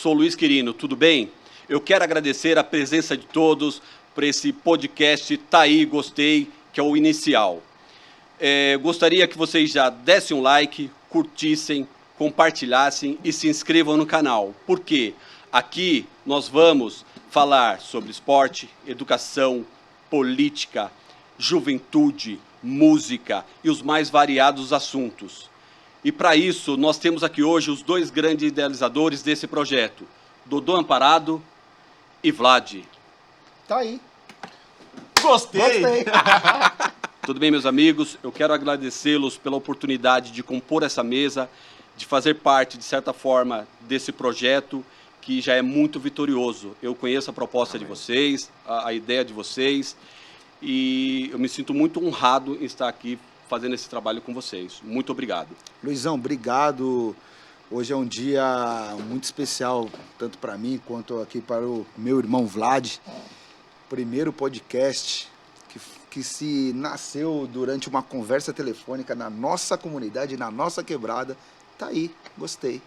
sou Luiz Quirino, tudo bem? Eu quero agradecer a presença de todos para esse podcast Tá Aí, Gostei, que é o inicial. Gostaria que vocês já dessem um like, curtissem, compartilhassem e se inscrevam no canal. Por quê? Aqui nós vamos falar sobre esporte, educação, política, juventude, música e os mais variados assuntos. E para isso, nós temos aqui hoje os dois grandes idealizadores desse projeto, Dodô Amparado e Vlad. Tá aí. Gostei! Tudo bem, meus amigos? Eu quero agradecê-los pela oportunidade de compor essa mesa, de fazer parte, de certa forma, desse projeto que já é muito vitorioso. Eu conheço a proposta de vocês, a ideia de vocês, e eu me sinto muito honrado em estar aqui fazendo esse trabalho com vocês. Muito obrigado. Luizão, obrigado. Hoje é um dia muito especial, tanto para mim quanto aqui para o meu irmão Vlad. Primeiro podcast que se nasceu durante uma conversa telefônica na nossa comunidade, na nossa quebrada. Tá aí, gostei.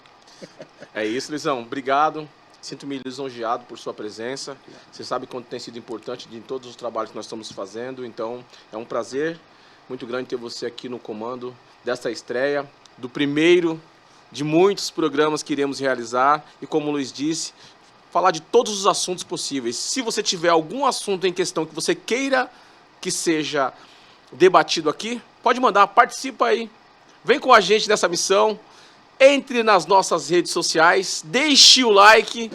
É isso, Luizão. Obrigado. Sinto-me lisonjeado por sua presença. Você sabe quanto tem sido importante em todos os trabalhos que nós estamos fazendo. Então, é um prazer muito grande ter você aqui no comando dessa estreia, do primeiro de muitos programas que iremos realizar. E como o Luiz disse, falar de todos os assuntos possíveis. Se você tiver algum assunto em questão que você queira que seja debatido aqui, pode mandar, participa aí. Vem com a gente nessa missão. Entre nas nossas redes sociais, deixe o like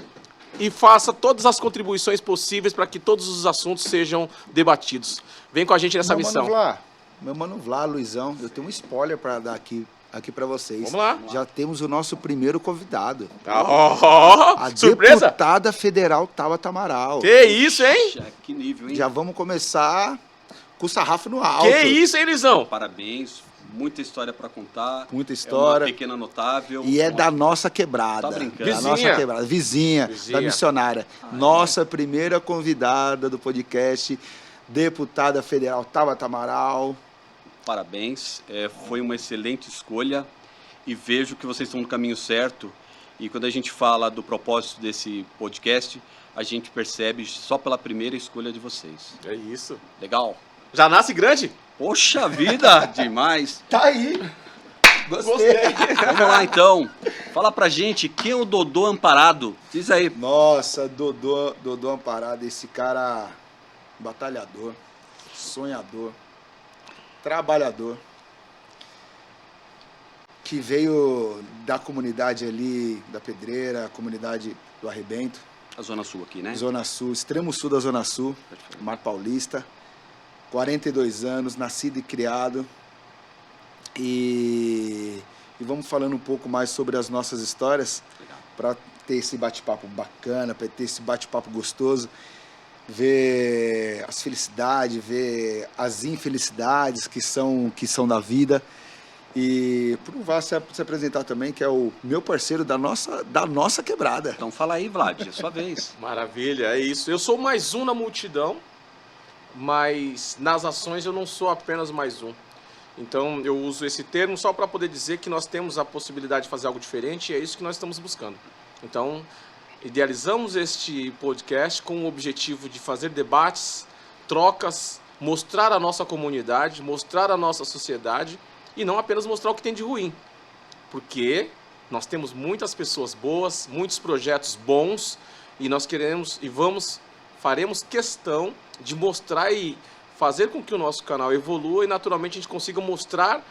e faça todas as contribuições possíveis para que todos os assuntos sejam debatidos. Vem com a gente nessa missão. Meu mano Vlá, Luizão, eu tenho um spoiler para dar aqui para vocês. Vamos lá. Já temos o nosso primeiro convidado. A surpresa! deputada federal Tabata Amaral. Que isso, hein? Que nível, hein? Já vamos começar com o sarrafo no alto. Que isso, hein, Luizão? Parabéns. Muita história para contar. Muita história. É uma pequena notável. E é da nossa quebrada. Tá brincando. Da nossa quebrada. Vizinha. Da missionária. Nossa primeira convidada do podcast, deputada federal Tabata Amaral. Parabéns. Foi uma excelente escolha e vejo que vocês estão no caminho certo. E quando a gente fala do propósito desse podcast, a gente percebe só pela primeira escolha de vocês. É isso. Legal? Já nasce grande? Poxa vida, demais. Tá aí. Gostei. Vamos lá, então. Fala pra gente, quem é o Dodô Amparado? Diz aí. Nossa, Dodô Amparado, esse cara batalhador, sonhador, trabalhador, que veio da comunidade ali, da Pedreira, comunidade do Arrebento. A Zona Sul aqui, né? Zona Sul, extremo sul da Zona Sul, Mar Paulista. 42 anos, nascido e criado. E vamos falando um pouco mais sobre as nossas histórias, para ter esse bate-papo bacana, para ter esse bate-papo gostoso, ver as felicidades, ver as infelicidades que são da vida. E por um Vá se apresentar também, que é o meu parceiro da nossa quebrada. Então fala aí, Vlad, é sua vez. Maravilha, é isso. Eu sou mais um na multidão, mas nas ações eu não sou apenas mais um. Então eu uso esse termo só para poder dizer que nós temos a possibilidade de fazer algo diferente e é isso que nós estamos buscando. Então, idealizamos este podcast com o objetivo de fazer debates, trocas, mostrar a nossa comunidade, mostrar a nossa sociedade e não apenas mostrar o que tem de ruim. Porque nós temos muitas pessoas boas, muitos projetos bons e nós queremos e faremos questão de mostrar e fazer com que o nosso canal evolua e naturalmente a gente consiga mostrar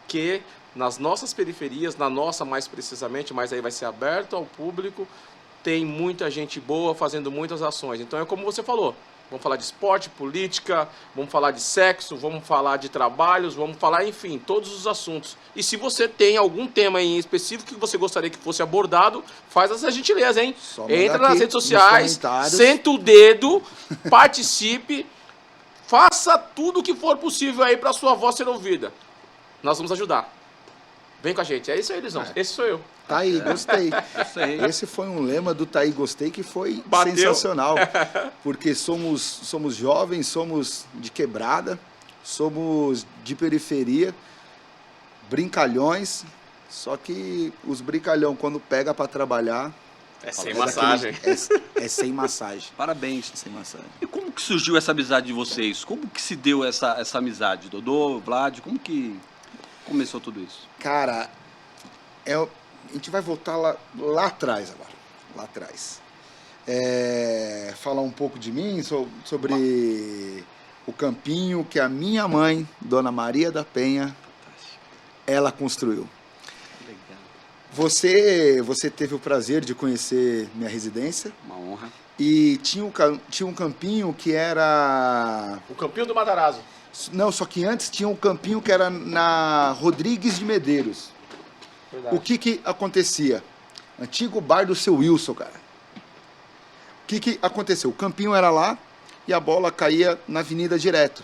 que nas nossas periferias, na nossa mais precisamente, mas aí vai ser aberto ao público, tem muita gente boa fazendo muitas ações. Então é como você falou, vamos falar de esporte, política, vamos falar de sexo, vamos falar de trabalhos, vamos falar, enfim, todos os assuntos. E se você tem algum tema em específico que você gostaria que fosse abordado, faz essa gentileza, hein? Entra nas redes sociais, senta o dedo, participe, faça tudo o que for possível aí para sua voz ser ouvida. Nós vamos ajudar. Vem com a gente. É isso aí, Lisão. Esse sou eu. Tá aí, gostei. Esse foi um lema do Tá aí, gostei, que foi Bateu. Sensacional. Porque somos jovens, somos de quebrada, somos de periferia, brincalhões, só que os brincalhão, quando pega para trabalhar, É sem daquele- massagem. É sem massagem. Parabéns. Sem massagem. E como que surgiu essa amizade de vocês? Como que se deu essa amizade? Dodô, Vlad, como que começou tudo isso? Cara, a gente vai voltar lá atrás agora. Lá atrás. Falar um pouco de mim, sobre o campinho que a minha mãe, Dona Maria da Penha, ela construiu. Legal. Você teve o prazer de conhecer minha residência Uma honra. e tinha um campinho que era... O Campinho do Matarazzo. Não, só que antes tinha um campinho que era na Rodrigues de Medeiros. Verdade. O que acontecia? Antigo bar do seu Wilson, cara. O que aconteceu? O campinho era lá e a bola caía na avenida direto.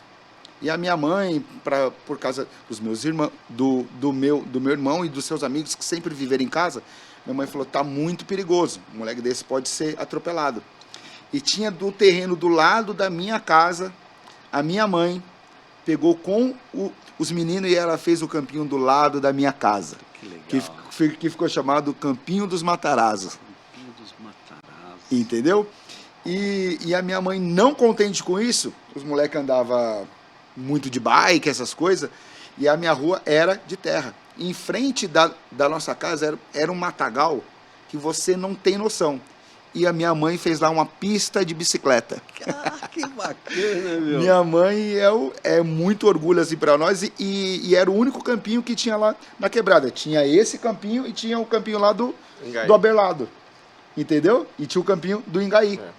E a minha mãe, por causa dos meus irmãos, do meu irmão e dos seus amigos que sempre viveram em casa, minha mãe falou, tá muito perigoso, um moleque desse pode ser atropelado. E tinha do terreno do lado da minha casa, a minha mãe pegou com os meninos e ela fez o campinho do lado da minha casa, Que legal. que ficou chamado Campinho dos Matarazzo, Campinho dos Matarazzo. entendeu? E a minha mãe, não contente com isso, os moleques andavam muito de bike, essas coisas, e a minha rua era de terra. Em frente da nossa casa era um matagal que você não tem noção. E a minha mãe fez lá uma pista de bicicleta. Ah, que bacana, meu. Minha mãe é muito orgulho assim para nós e era o único campinho que tinha lá na quebrada. Tinha esse campinho e tinha o campinho lá do Aberlado, entendeu? E tinha o campinho do Ingaí. É.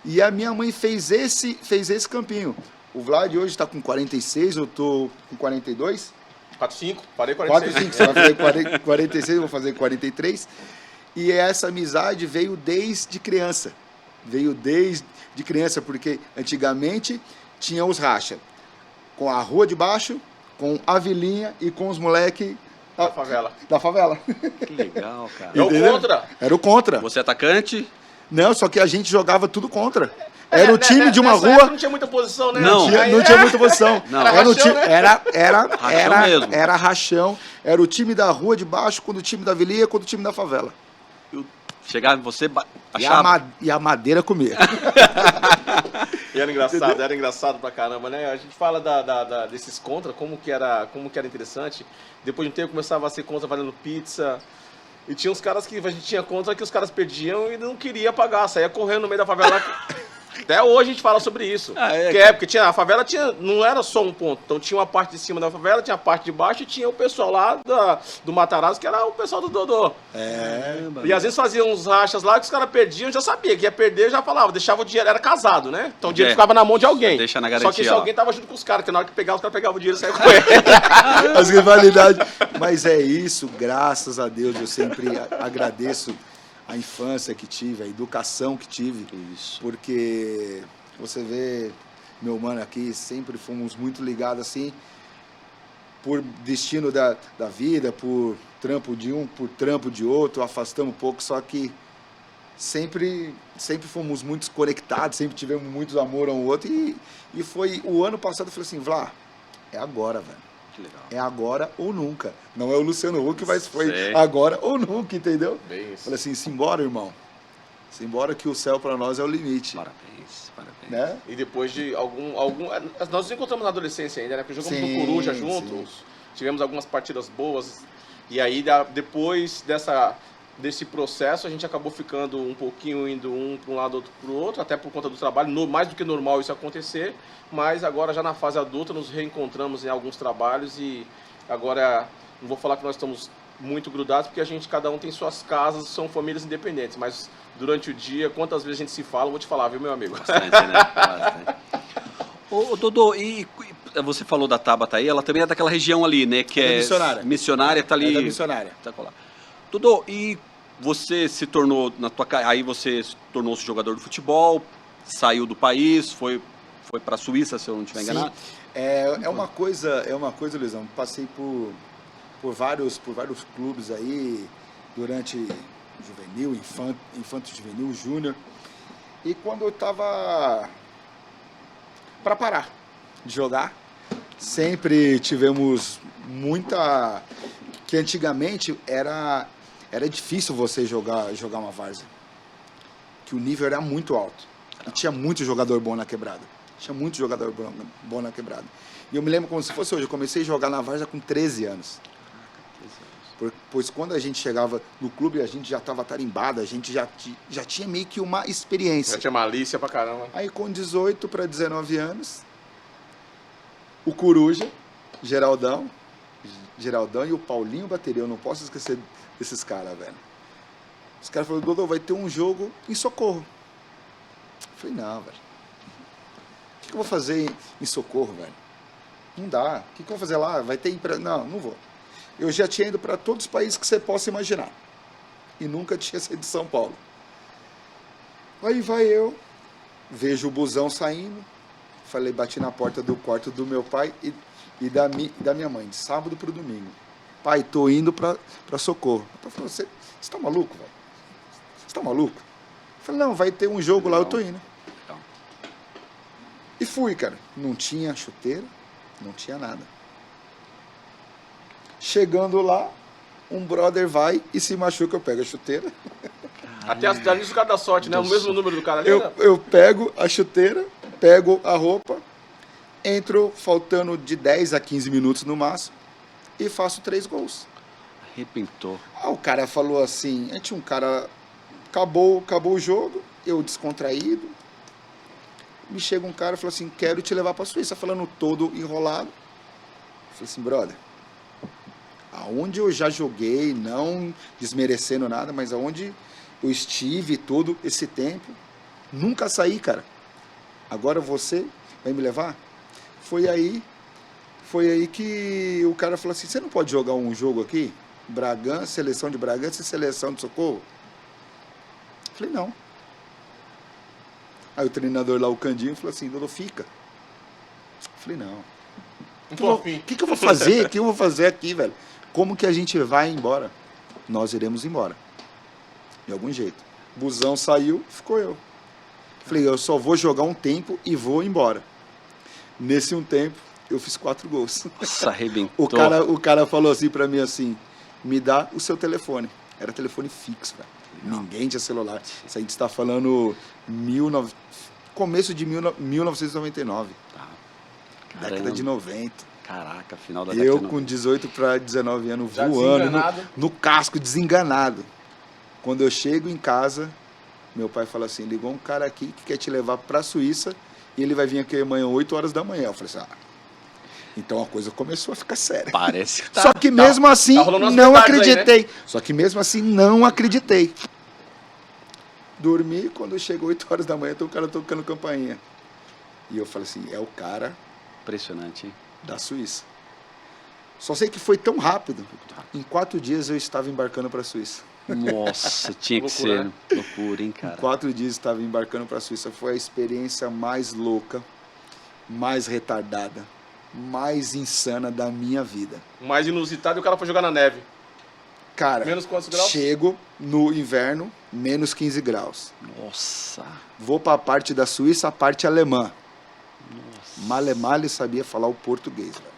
E a minha mãe fez esse campinho. O Vlad hoje está com 46, eu tô com 42. 45, parei 46. 45, você vai fazer 46, eu vou fazer 43. E essa amizade veio desde criança. Veio desde criança, porque antigamente tinha os racha. Com a rua de baixo, com a vilinha e com os moleques Da favela. da favela. Que legal, cara. É o Entendeu? contra. Era o contra. Você é atacante? Não, só que a gente jogava tudo contra. Era o time de uma Nessa época rua... não tinha muita posição, né? Não. Não tinha muita posição. Não. Era, o Rachão, time, né? era mesmo. Era rachão. Era o time da rua de baixo, quando o time da vilia, quando o time da favela. Chegava em você, E achava... a madeira comia. E era engraçado pra caramba, né? A gente fala desses contra, como que era interessante. Depois de um tempo começava a ser contra valendo pizza. E tinha uns caras que a gente tinha contra que os caras perdiam e não queria pagar, saía correndo no meio da favela. Até hoje a gente fala sobre isso. Porque a favela não era só um ponto. Então tinha uma parte de cima da favela, tinha a parte de baixo e tinha o pessoal lá do Matarazzo, que era o pessoal do Dodô. E às vezes faziam uns rachas lá que os caras perdiam, já sabia que ia perder, já falava, deixava o dinheiro, era casado, né? Então o dinheiro ficava na mão de alguém. Deixa na Só que garantia se lá. alguém tava junto com os caras, porque na hora que pegava, os caras pegavam o dinheiro e saiam com ele. As rivalidades. Mas é isso, graças a Deus, eu sempre agradeço a infância que tive, a educação que tive. Isso. Porque você vê, meu mano aqui, sempre fomos muito ligados assim, por destino da vida, por trampo de um, por trampo de outro, afastamos um pouco, só que sempre fomos muito conectados, sempre tivemos muito amor um ao outro. E foi o ano passado, eu falei assim, Vlá, é agora, velho. Que legal. É agora ou nunca. Não é o Luciano Huck, mas foi Sei. agora ou nunca, entendeu? Bem isso. Falei assim, simbora, irmão. Simbora que o céu para nós é o limite. Parabéns, parabéns. Né? E depois de algum... Nós nos encontramos na adolescência ainda, né? Porque jogamos Sim, no Coruja sim. juntos, tivemos algumas partidas boas. E aí, depois desse processo, a gente acabou ficando um pouquinho indo um para um lado, outro para o outro, até por conta do trabalho, mais do que normal isso acontecer. Mas agora, já na fase adulta, nos reencontramos em alguns trabalhos e agora, não vou falar que nós estamos muito grudados, porque cada um tem suas casas, são famílias independentes, mas durante o dia, quantas vezes a gente se fala, eu vou te falar, viu, meu amigo? Bastante, né? Bastante. Ô, Dodô, e você falou da Tabata aí, ela também é daquela região ali, né? Que É da é missionária. Missionária, tá ali. É da missionária. Tá colado. Dodô, e você se tornou, aí você tornou-se jogador de futebol, saiu do país, foi para a Suíça, se eu não estiver enganado. É uma coisa, Luizão. Passei por vários clubes aí, durante juvenil, infanto juvenil, júnior. E quando eu tava para parar de jogar, sempre tivemos muita... Que antigamente era era difícil você jogar uma várzea. Que o nível era muito alto. E tinha muito jogador bom na quebrada. Bom na quebrada. E eu me lembro como se fosse hoje. Eu comecei a jogar na várzea com 13 anos. Pois quando a gente chegava no clube, a gente já estava tarimbado, a gente já tinha meio que uma experiência. Já tinha malícia pra caramba. Aí com 18 para 19 anos, o Coruja, Geraldão e o Paulinho bateria. Eu não posso esquecer desses caras, velho. Os caras falaram, Dodô, vai ter um jogo em Socorro. Eu falei, não, velho. O que eu vou fazer em Socorro, velho? Não dá. O que eu vou fazer lá? Vai ter... Não, não vou. Eu já tinha ido para todos os países que você possa imaginar. E nunca tinha saído de São Paulo. Aí vai eu, vejo o busão saindo. Falei, bati na porta do quarto do meu pai e da minha mãe, de sábado para o domingo. Pai, tô indo para Socorro. O pai falou, você tá maluco, velho? Você tá maluco? Eu falei, não, vai ter um jogo lá, eu tô indo. E fui, cara. Não tinha chuteira, não tinha nada. Chegando lá, um brother vai e se machuca, eu pego a chuteira. Até a cidade do cara da sorte, né? O mesmo número do cara ali. Eu pego a chuteira, pego a roupa, entro faltando de 10 a 15 minutos no máximo e faço 3 gols. Arrebentou. O cara falou assim, tinha um cara, acabou o jogo, eu descontraído, me chega um cara e falou assim, quero te levar pra Suíça, falando todo enrolado. Eu falei assim, brother, aonde eu já joguei, não desmerecendo nada, mas aonde eu estive todo esse tempo, nunca saí, cara. Agora você vai me levar? Foi aí que o cara falou assim, você não pode jogar um jogo aqui? Bragança, seleção de Bragança e seleção de Socorro? Eu falei, não. Aí o treinador lá, o Candinho, falou assim, Dodô, fica. Eu falei, não. O que eu vou fazer? O que eu vou fazer aqui, velho? Como que a gente vai embora? Nós iremos embora. De algum jeito. Busão saiu, ficou eu. Falei, eu só vou jogar um tempo e vou embora. Nesse um tempo, eu fiz 4 gols. Nossa, arrebentou. O cara falou assim pra mim assim, me dá o seu telefone. Era telefone fixo, velho. Ninguém tinha celular. Isso a gente está falando começo de 1999. Década de 90. Caraca, final da década de 90. Eu com 18 para 19 anos já voando no casco, desenganado. Quando eu chego em casa, meu pai fala assim, ligou um cara aqui que quer te levar para a Suíça e ele vai vir aqui amanhã 8 horas da manhã. Eu falei assim, então a coisa começou a ficar séria. Parece que Só que mesmo assim não acreditei. Aí, né? Só que mesmo assim não acreditei. Dormi, quando chegou 8 horas da manhã, tem um cara tocando campainha. E eu falei assim, é o cara... Impressionante, hein? Da Suíça. Só sei que foi tão rápido. Em 4 dias eu estava embarcando para a Suíça. Nossa, tinha que Loucura, ser. né? Loucura, hein, cara? Em 4 dias eu estava embarcando para a Suíça. Foi a experiência mais louca, mais retardada, mais insana da minha vida. O mais inusitado e o cara foi jogar na neve. Cara, menos quantos graus? Chego no inverno, menos 15 graus. Nossa. Vou para a parte da Suíça, a parte alemã. Nossa. Male sabia falar o português, velho.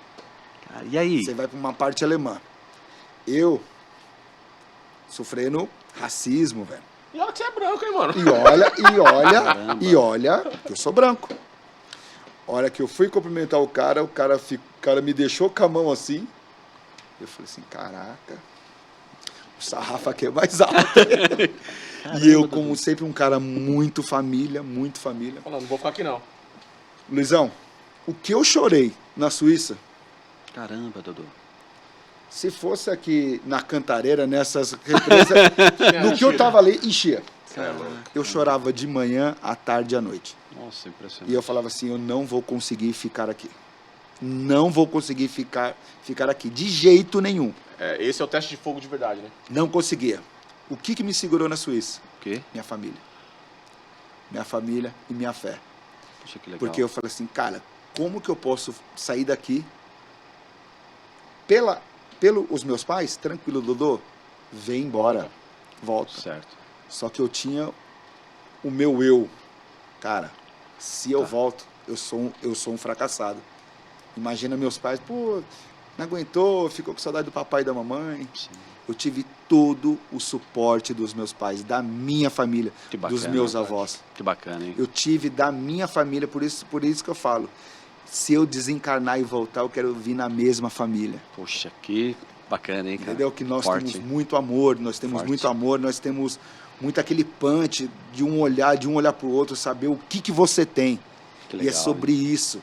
Cara, e aí? Você vai para uma parte alemã. Eu sofrendo racismo, velho. E olha que você é branco, hein, mano? E olha, que eu sou branco. A hora que eu fui cumprimentar o cara me deixou com a mão assim. Eu falei assim, caraca, o sarrafo aqui é mais alto. E eu, como sempre, um cara muito família. Falando, não vou ficar aqui não. Luizão, o que eu chorei na Suíça, Caramba, Dodô. se fosse aqui na Cantareira, nessas represas, no que eu tava ali, enchia. Eu chorava de manhã, à tarde e à noite. Nossa, impressionante. E eu falava assim, eu não vou conseguir ficar aqui. Não vou conseguir ficar aqui, de jeito nenhum. É, esse é o teste de fogo de verdade, né? Não conseguia. O que me segurou na Suíça? O quê? Minha família. Minha família e minha fé. Poxa, que legal. Porque eu falei assim, cara, como que eu posso sair daqui pelos meus pais? Tranquilo, Dodô, vem embora, volta. Certo. Só que eu tinha o meu eu. Cara, se eu volto, eu sou um fracassado. Imagina meus pais, pô, não aguentou, ficou com saudade do papai e da mamãe. Sim. eu tive todo o suporte dos meus pais, da minha família, Que bacana, dos meus verdade. avós. Que bacana, hein? Eu tive da minha família, por isso que eu falo. Se eu desencarnar e voltar, eu quero vir na mesma família. Poxa, que bacana, hein, cara? Entendeu? Que nós Forte. temos muito amor, nós temos muito aquele punch de um olhar para o outro, saber o que você tem. Que E legal, é sobre isso.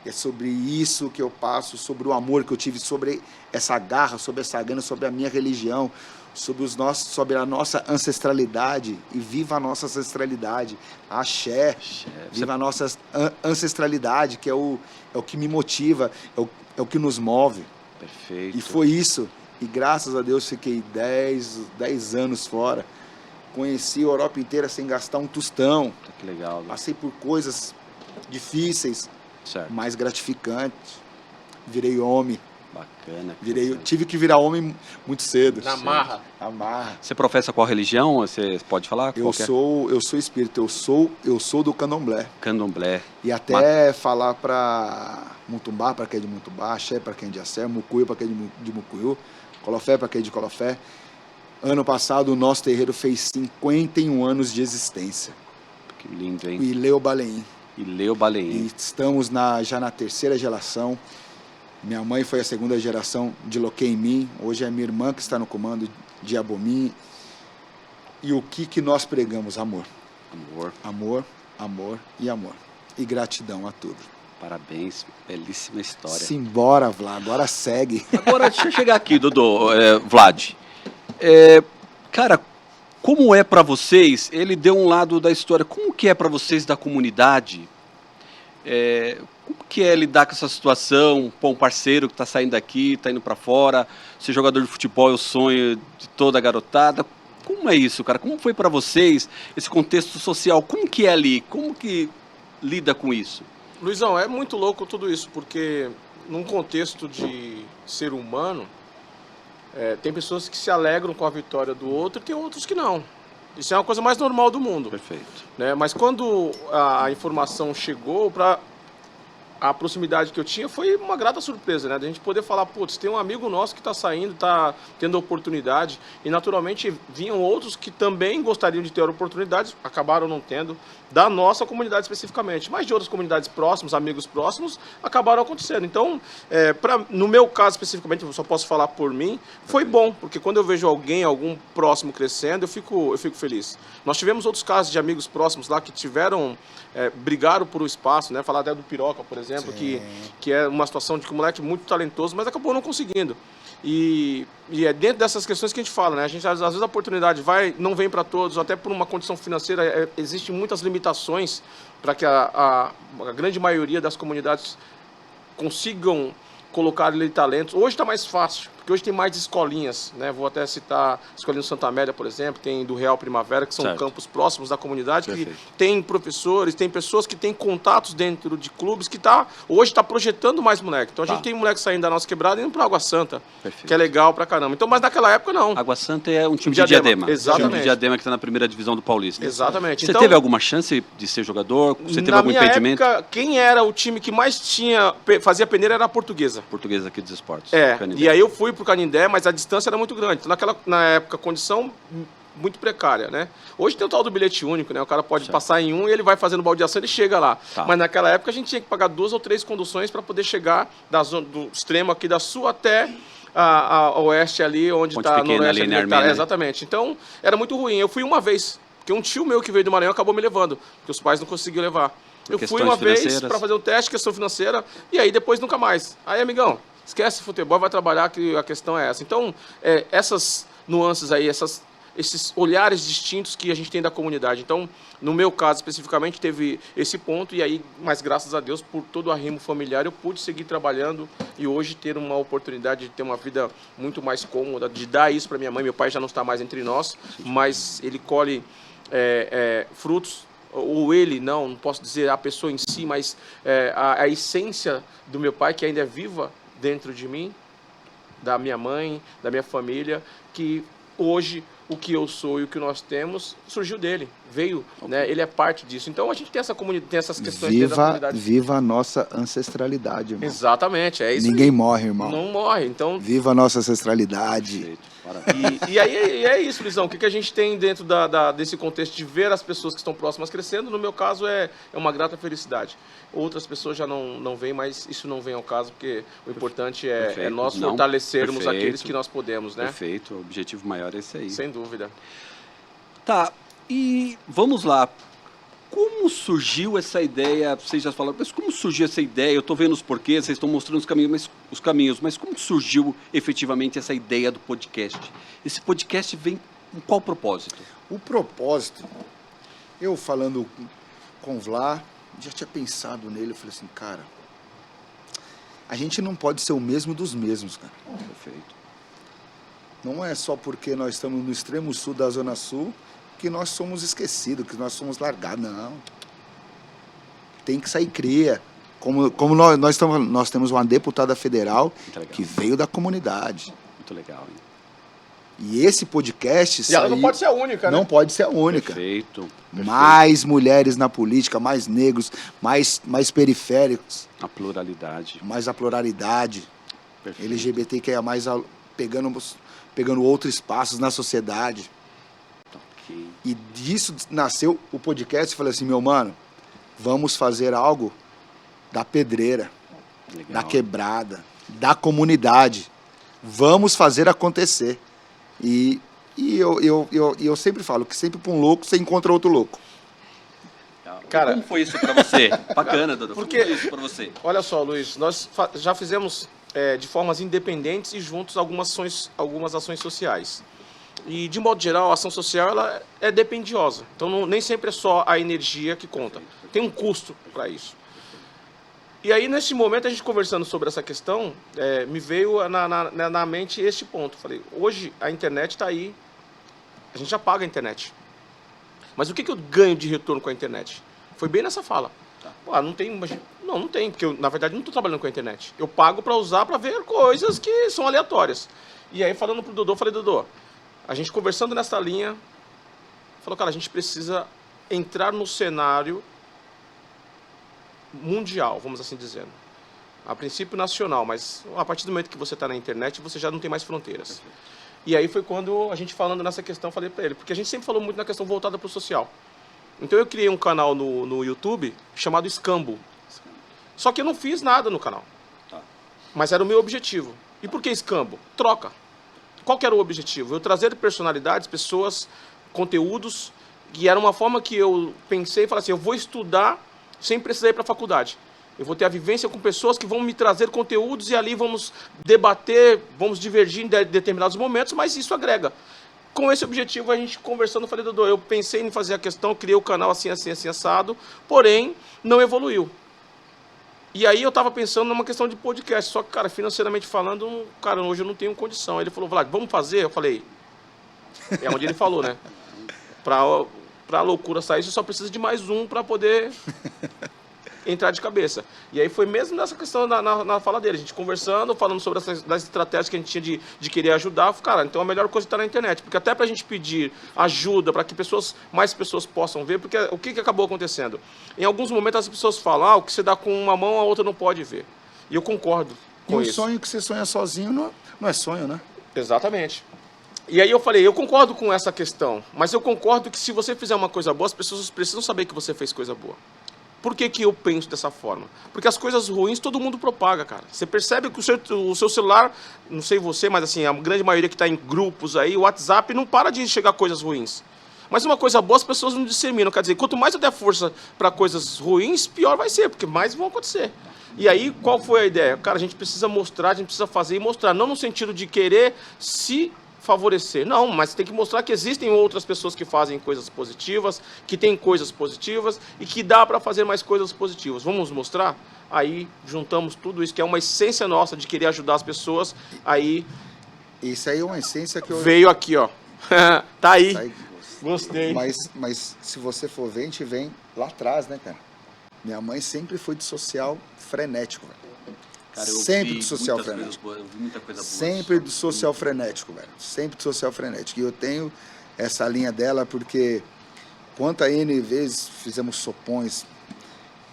É sobre isso que eu passo, sobre o amor que eu tive, sobre essa garra, sobre essa gana, sobre a minha religião, sobre a nossa ancestralidade. E viva a nossa ancestralidade. Axé. Viva a nossa ancestralidade, que é o que me motiva, é o que nos move. Perfeito. E foi isso. E graças a Deus fiquei 10 anos fora. Conheci a Europa inteira sem gastar um tostão. Que legal. Né? Passei por coisas difíceis, Certo. mais gratificantes. Virei homem. Bacana. Tive que virar homem muito cedo. Na marra. Na marra. Você professa qual religião? Você pode falar? Eu sou espírita, eu sou do candomblé. Candomblé. E até falar para Mutumbá, para quem é de Mutumbá, Axé para quem é de Axé, Mucuyu para quem é de Mucuyu, Colofé para quem é de Colofé. Ano passado o nosso terreiro fez 51 anos de existência. Que lindo, hein? O Ileu Baleim. Ileu Baleim. E estamos já na terceira geração. Minha mãe foi a segunda geração de Loqueimim. Hoje é minha irmã que está no comando de Abomim. E o que nós pregamos? Amor. Amor. Amor, amor e amor. E gratidão a tudo. Parabéns, belíssima história. Simbora, Vlad, agora segue. Agora, deixa eu chegar aqui, Vlad. Cara, como é pra vocês, ele deu um lado da história, como que é pra vocês da comunidade? Como que é lidar com essa situação? Pô, um parceiro que tá saindo daqui, tá indo pra fora, ser jogador de futebol é o sonho de toda a garotada. Como é isso, cara? Como foi pra vocês esse contexto social? Como que é ali? Como que lida com isso? Luizão, é muito louco tudo isso, porque num contexto de ser humano, tem pessoas que se alegram com a vitória do outro e tem outros que não. Isso é uma coisa mais normal do mundo. Perfeito. Né? Mas quando a informação chegou, a proximidade que eu tinha foi uma grata surpresa, né? Da gente poder falar, putz, tem um amigo nosso que está saindo, está tendo oportunidade, e naturalmente vinham outros que também gostariam de ter oportunidades, acabaram não tendo, da nossa comunidade especificamente, mas de outras comunidades próximas, amigos próximos, acabaram acontecendo. Então, no meu caso especificamente, eu só posso falar por mim, foi bom, porque quando eu vejo algum próximo crescendo, eu fico feliz. Nós tivemos outros casos de amigos próximos lá que brigaram por um espaço, né? Falar até do Piroca, por exemplo, que é uma situação de que o moleque muito talentoso, mas acabou não conseguindo. E é dentro dessas questões que a gente fala, né? A gente, às vezes a oportunidade não vem para todos, até por uma condição financeira, existem muitas limitações para que a grande maioria das comunidades consigam colocar ali talentos. Hoje está mais fácil, porque hoje tem mais escolinhas, né? Vou até citar a Escolinha do Santa Amélia, por exemplo, tem do Real Primavera, que são campos próximos da comunidade, Perfeito. que tem professores, tem pessoas que têm contatos dentro de clubes que hoje está projetando mais moleque. Então a gente tem moleque saindo da nossa quebrada e indo para Água Santa, Perfeito. que é legal pra caramba. Então, mas naquela época não. Água Santa é um time de Diadema. Exatamente. Um time de Diadema que está na primeira divisão do Paulista. Exatamente. Você Então, teve alguma chance de ser jogador? Você teve na algum minha impedimento? época, quem era o time que mais fazia peneira era a Portuguesa. Português aqui dos esportes. E aí eu fui pro Canindé, mas a distância era muito grande. Então, na época, condição muito precária, né? Hoje tem o tal do bilhete único, né? O cara pode passar em um e ele vai fazendo baldeação e chega lá. Tá. Mas naquela época a gente tinha que pagar 2 ou 3 conduções para poder chegar do extremo aqui da Sul até a oeste ali, onde Ponte está no Pequena, oeste. ali na Armênia. Exatamente. Então, era muito ruim. Eu fui uma vez, porque um tio meu que veio do Maranhão acabou me levando, porque os pais não conseguiam levar. Eu fui uma vez para fazer um teste, questão financeira, e aí depois nunca mais. Aí, amigão, esquece futebol, vai trabalhar, que a questão é essa. Então, essas nuances aí, esses olhares distintos que a gente tem da comunidade. Então, no meu caso especificamente, teve esse ponto, e aí, mas graças a Deus, por todo o arrimo familiar, eu pude seguir trabalhando e hoje ter uma oportunidade de ter uma vida muito mais cômoda, de dar isso para minha mãe. Meu pai já não está mais entre nós, mas ele colhe frutos, ou ele, não posso dizer a pessoa em si, mas a essência do meu pai, que ainda é viva dentro de mim, da minha mãe, da minha família, que hoje o que eu sou e o que nós temos surgiu dele, veio, né? Ele é parte disso. Então a gente tem essa comunidade, tem essas questões dentro da comunidade. Viva a nossa ancestralidade, irmão. Exatamente, é isso. Ninguém aí. morre, irmão. Não morre, então. Viva a nossa ancestralidade. Perfeito. E aí é isso, Luizão. O que a gente tem dentro desse contexto de ver as pessoas que estão próximas crescendo? No meu caso, é uma grata felicidade. Outras pessoas já não veem, mas isso não vem ao caso, porque o importante é nós fortalecermos aqueles que nós podemos, né? Perfeito, o objetivo maior é esse aí. Sem dúvida. Tá, e vamos lá. Como surgiu essa ideia? Vocês já falaram, mas como surgiu essa ideia? Eu estou vendo os porquês, vocês estão mostrando os caminhos, mas como surgiu efetivamente essa ideia do podcast? Esse podcast vem com qual propósito? O propósito, eu falando com o Vlá, já tinha pensado nele, eu falei assim, cara, a gente não pode ser o mesmo dos mesmos, cara. Perfeito. Não é só porque nós estamos no extremo sul da Zona Sul que nós somos esquecidos, que nós somos largados, não. Tem que sair cria. Como nós temos uma deputada federal que veio da comunidade. Muito legal, hein? E esse podcast... E ela não pode ser a única, né? Não pode ser a única. Perfeito. Mais mulheres na política, mais negros, mais periféricos. A pluralidade. Mais a pluralidade. Perfeito. LGBTQIA+, pegando outros espaços na sociedade. Ok. E disso nasceu o podcast. Eu falei assim, meu mano, vamos fazer algo da pedreira, Legal. da quebrada, da comunidade. Vamos fazer acontecer. E eu sempre falo que sempre para um louco você encontra outro louco. Cara, como foi isso para você? Bacana, Dodô. Porque, como foi isso para você? Olha só, Luiz, nós já fizemos de formas independentes e juntos algumas ações sociais. E, de modo geral, a ação social ela é dependiosa. Então, nem sempre é só a energia que conta. Tem um custo para isso. E aí, nesse momento, a gente conversando sobre essa questão, me veio na mente este ponto. Falei, hoje a internet está aí, a gente já paga a internet. Mas o que eu ganho de retorno com a internet? Foi bem nessa fala. Tá. Não tem, porque eu, na verdade, não estou trabalhando com a internet. Eu pago para usar, para ver coisas que são aleatórias. E aí, falando pro Dodô, falei, Dodô, a gente conversando nessa linha, falou, cara, a gente precisa entrar no cenário mundial, vamos assim dizendo. A princípio nacional, mas a partir do momento que você está na internet, você já não tem mais fronteiras. E aí foi quando a gente falando nessa questão, falei para ele, porque a gente sempre falou muito na questão voltada para o social. Então eu criei um canal no YouTube chamado Escambo. Só que eu não fiz nada no canal. Mas era o meu objetivo. E por que Escambo? Troca. Qual que era o objetivo? Eu trazer personalidades, pessoas, conteúdos, que era uma forma que eu pensei e falei assim, eu vou estudar sem precisar ir para a faculdade. Eu vou ter a vivência com pessoas que vão me trazer conteúdos e ali vamos debater, vamos divergir em determinados momentos, mas isso agrega. Com esse objetivo, a gente conversando, eu falei, Dodô, eu pensei em fazer a questão, criei o canal assim, assado, porém, não evoluiu. E aí eu estava pensando numa questão de podcast, só que, cara, financeiramente falando, cara, hoje eu não tenho condição. Aí ele falou, Vlad, vamos fazer? Eu falei, é onde ele falou, né? Para a loucura sair, você só precisa de mais um para poder entrar de cabeça. E aí foi mesmo nessa questão na fala dele, a gente conversando, falando sobre das estratégias que a gente tinha de querer ajudar. Cara, então a melhor coisa está na internet, porque até para a gente pedir ajuda, para que mais pessoas possam ver, porque o que acabou acontecendo? Em alguns momentos as pessoas falam, o que você dá com uma mão, a outra não pode ver. E eu concordo com isso. E o sonho que você sonha sozinho não é sonho, né? Exatamente. E aí eu falei, eu concordo com essa questão, mas eu concordo que se você fizer uma coisa boa, as pessoas precisam saber que você fez coisa boa. Por que eu penso dessa forma? Porque as coisas ruins todo mundo propaga, cara. Você percebe que o seu celular, não sei você, mas assim, a grande maioria que está em grupos aí, o WhatsApp não para de chegar coisas ruins. Mas uma coisa boa as pessoas não disseminam. Quer dizer, quanto mais eu der força para coisas ruins, pior vai ser, porque mais vão acontecer. E aí, qual foi a ideia? Cara, a gente precisa mostrar, a gente precisa fazer e mostrar. Não no sentido de querer se favorecer. Não, mas tem que mostrar que existem outras pessoas que fazem coisas positivas, que têm coisas positivas e que dá para fazer mais coisas positivas. Vamos mostrar? Aí juntamos tudo isso, que é uma essência nossa de querer ajudar as pessoas. Aí... Isso aí é uma essência que eu... Veio aqui, ó. Tá aí. Tá aí. Gostei. Mas se você for ver, a gente vem lá atrás, né, cara? Minha mãe sempre foi de social frenético, velho. Cara, eu sempre vi do social muitas frenético. eu vi muita coisa boa. Sempre do social frenético, velho. Sempre do social frenético. E eu tenho essa linha dela, porque quanta N vezes fizemos sopões,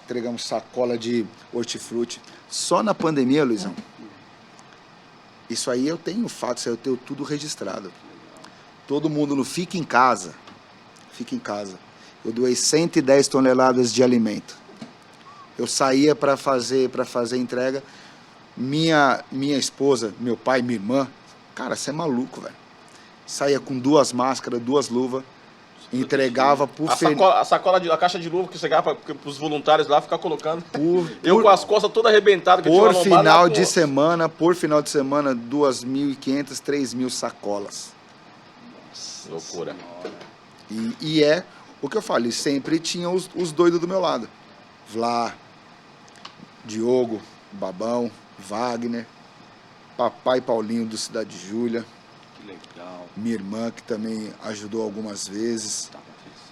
entregamos sacola de hortifruti. Só na pandemia, Luizão, isso aí eu tenho fato, isso aí eu tenho tudo registrado. Todo mundo no Fica em Casa. Fica em casa. Eu doei 110 toneladas de alimento. Eu saía para fazer entrega. Minha esposa, meu pai, minha irmã, cara, você é maluco, velho. Saía com 2 máscaras, 2 luvas, entregava por a caixa de luva que você ganhava para os voluntários lá ficar colocando. Eu com as costas todas arrebentadas. Por final de semana, 2.500, 3.000 sacolas. Nossa, loucura. E é o que eu falei, sempre tinha os doidos do meu lado. Vlá, Diogo, Babão, Wagner, papai Paulinho do Cidade Júlia. Que legal. Minha irmã, que também ajudou algumas vezes.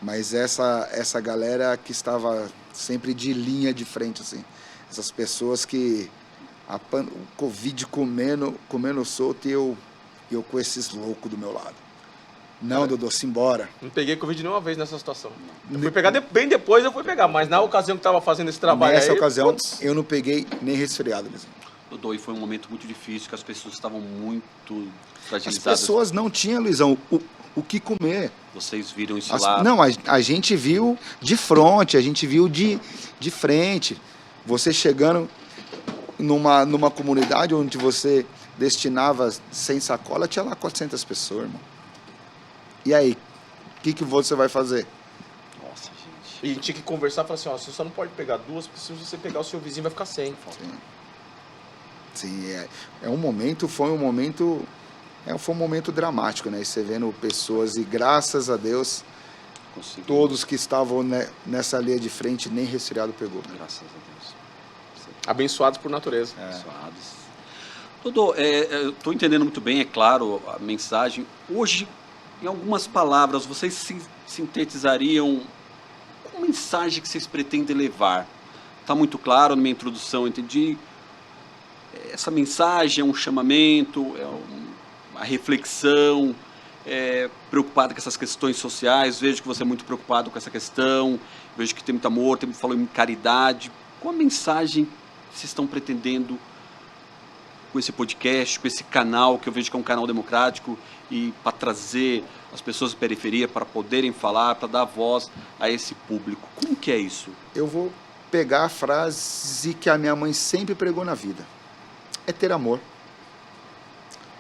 Mas essa galera que estava sempre de linha de frente, assim. Essas pessoas que o Covid comendo solto e eu com esses loucos do meu lado. Não, Dodô, simbora. Não peguei Covid nenhuma vez nessa situação. Eu fui pegar bem depois, eu fui pegar. Mas na ocasião que estava fazendo esse trabalho nessa aí... ocasião, putz, eu não peguei nem resfriado mesmo. Dodô, e foi um momento muito difícil, que as pessoas estavam muito As fragilizadas. pessoas não tinham, Luizão, o que comer. Vocês viram isso lá? Não, a gente viu de fronte, a gente viu de frente. Você chegando numa comunidade onde você destinava 100 sacolas, tinha lá 400 pessoas, irmão. E aí, o que você vai fazer? Nossa, gente. E tinha que conversar e falar assim, ó, você só não pode pegar 2, porque se você pegar o seu vizinho vai ficar sem. Sim, foi um momento dramático, né? E você vendo pessoas, e graças a Deus, todos que estavam nessa linha de frente, nem resfriado pegou. Graças a Deus. Abençoados por natureza. Abençoados. Dodô, eu estou entendendo muito bem, é claro, a mensagem. Hoje, em algumas palavras, vocês sintetizariam qual mensagem que vocês pretendem levar? Está muito claro na minha introdução, eu entendi. Essa mensagem é um chamamento, uma reflexão, preocupado com essas questões sociais. Vejo que você é muito preocupado com essa questão, vejo que tem muito amor, falou em caridade. Qual a mensagem que vocês estão pretendendo com esse podcast, com esse canal, que eu vejo que é um canal democrático, e para trazer as pessoas da periferia para poderem falar, para dar voz a esse público? Como que é isso? Eu vou pegar a frase que a minha mãe sempre pregou na vida. É ter amor.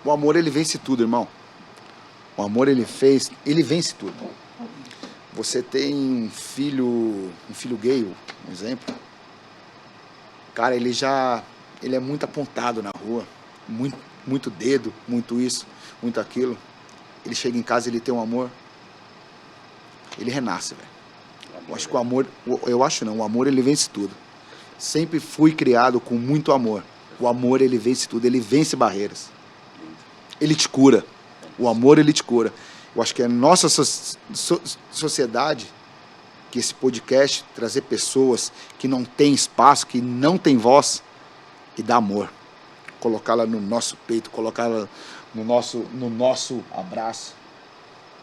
O amor, ele vence tudo, irmão. O amor, ele vence tudo. Você tem um filho gay, um exemplo. Cara, ele é muito apontado na rua, muito dedo, muito isso, muito aquilo. Ele chega em casa, ele tem um amor, ele renasce, velho. Eu acho que o amor, o amor, ele vence tudo. Sempre fui criado com muito amor. O amor, ele vence tudo, ele vence barreiras. Ele te cura. O amor, ele te cura. Eu acho que é a nossa sociedade, que esse podcast, trazer pessoas que não têm espaço, que não têm voz, e dar amor. Colocá-la no nosso peito, colocá-la no nosso abraço.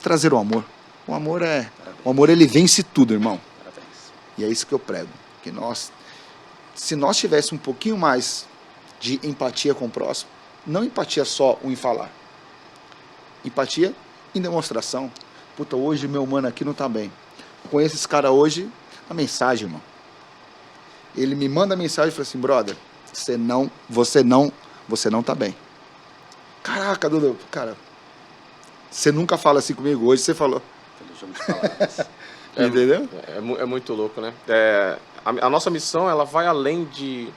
Trazer o amor. O amor, ele vence tudo, irmão. Parabéns. E é isso que eu prego. Que se nós tivéssemos um pouquinho mais de empatia com o próximo, não empatia só em falar, empatia em demonstração. Puta, hoje meu mano aqui não tá bem. Conheço esse cara hoje, a mensagem, irmão. Ele me manda a mensagem e fala assim, brother, você não tá bem. Caraca, Dudu, cara, você nunca fala assim comigo, hoje você falou. Entendeu? É muito louco, né? A nossa missão, ela vai além de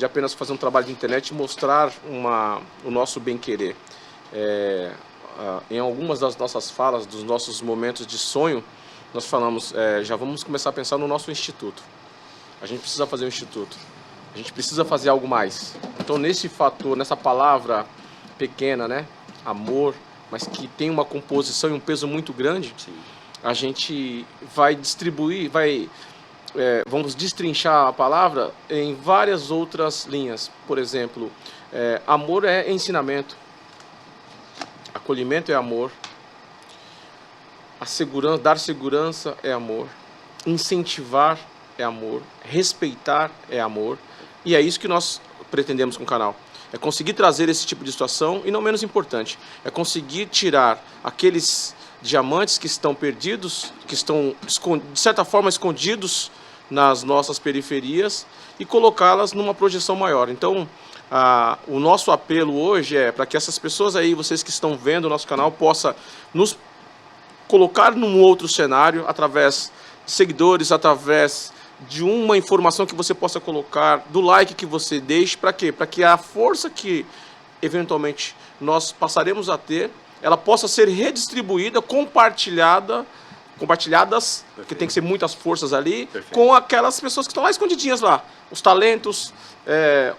apenas fazer um trabalho de internet e mostrar o nosso bem-querer. Em algumas das nossas falas, dos nossos momentos de sonho, nós falamos, já vamos começar a pensar no nosso instituto. A gente precisa fazer um instituto. A gente precisa fazer algo mais. Então, nesse fator, nessa palavra pequena, né? Amor, mas que tem uma composição e um peso muito grande, sim, a gente vai distribuir, vamos destrinchar a palavra em várias outras linhas. Por exemplo, amor é ensinamento, acolhimento é amor, A segurança, dar segurança é amor. Incentivar é amor. Respeitar é amor. E é isso que nós pretendemos com o canal. É conseguir trazer esse tipo de situação e, não menos importante, é conseguir tirar aqueles diamantes que estão perdidos, que estão, de certa forma, escondidos nas nossas periferias e colocá-las numa projeção maior. Então, o nosso apelo hoje é para que essas pessoas aí, vocês que estão vendo o nosso canal, possam nos colocar num outro cenário, através de seguidores, através de uma informação que você possa colocar, do like que você deixe, para quê? Para que a força que eventualmente nós passaremos a ter, ela possa ser redistribuída, compartilhadas, porque tem que ser muitas forças ali, Perfeito. com aquelas pessoas que estão lá escondidinhas lá, os talentos,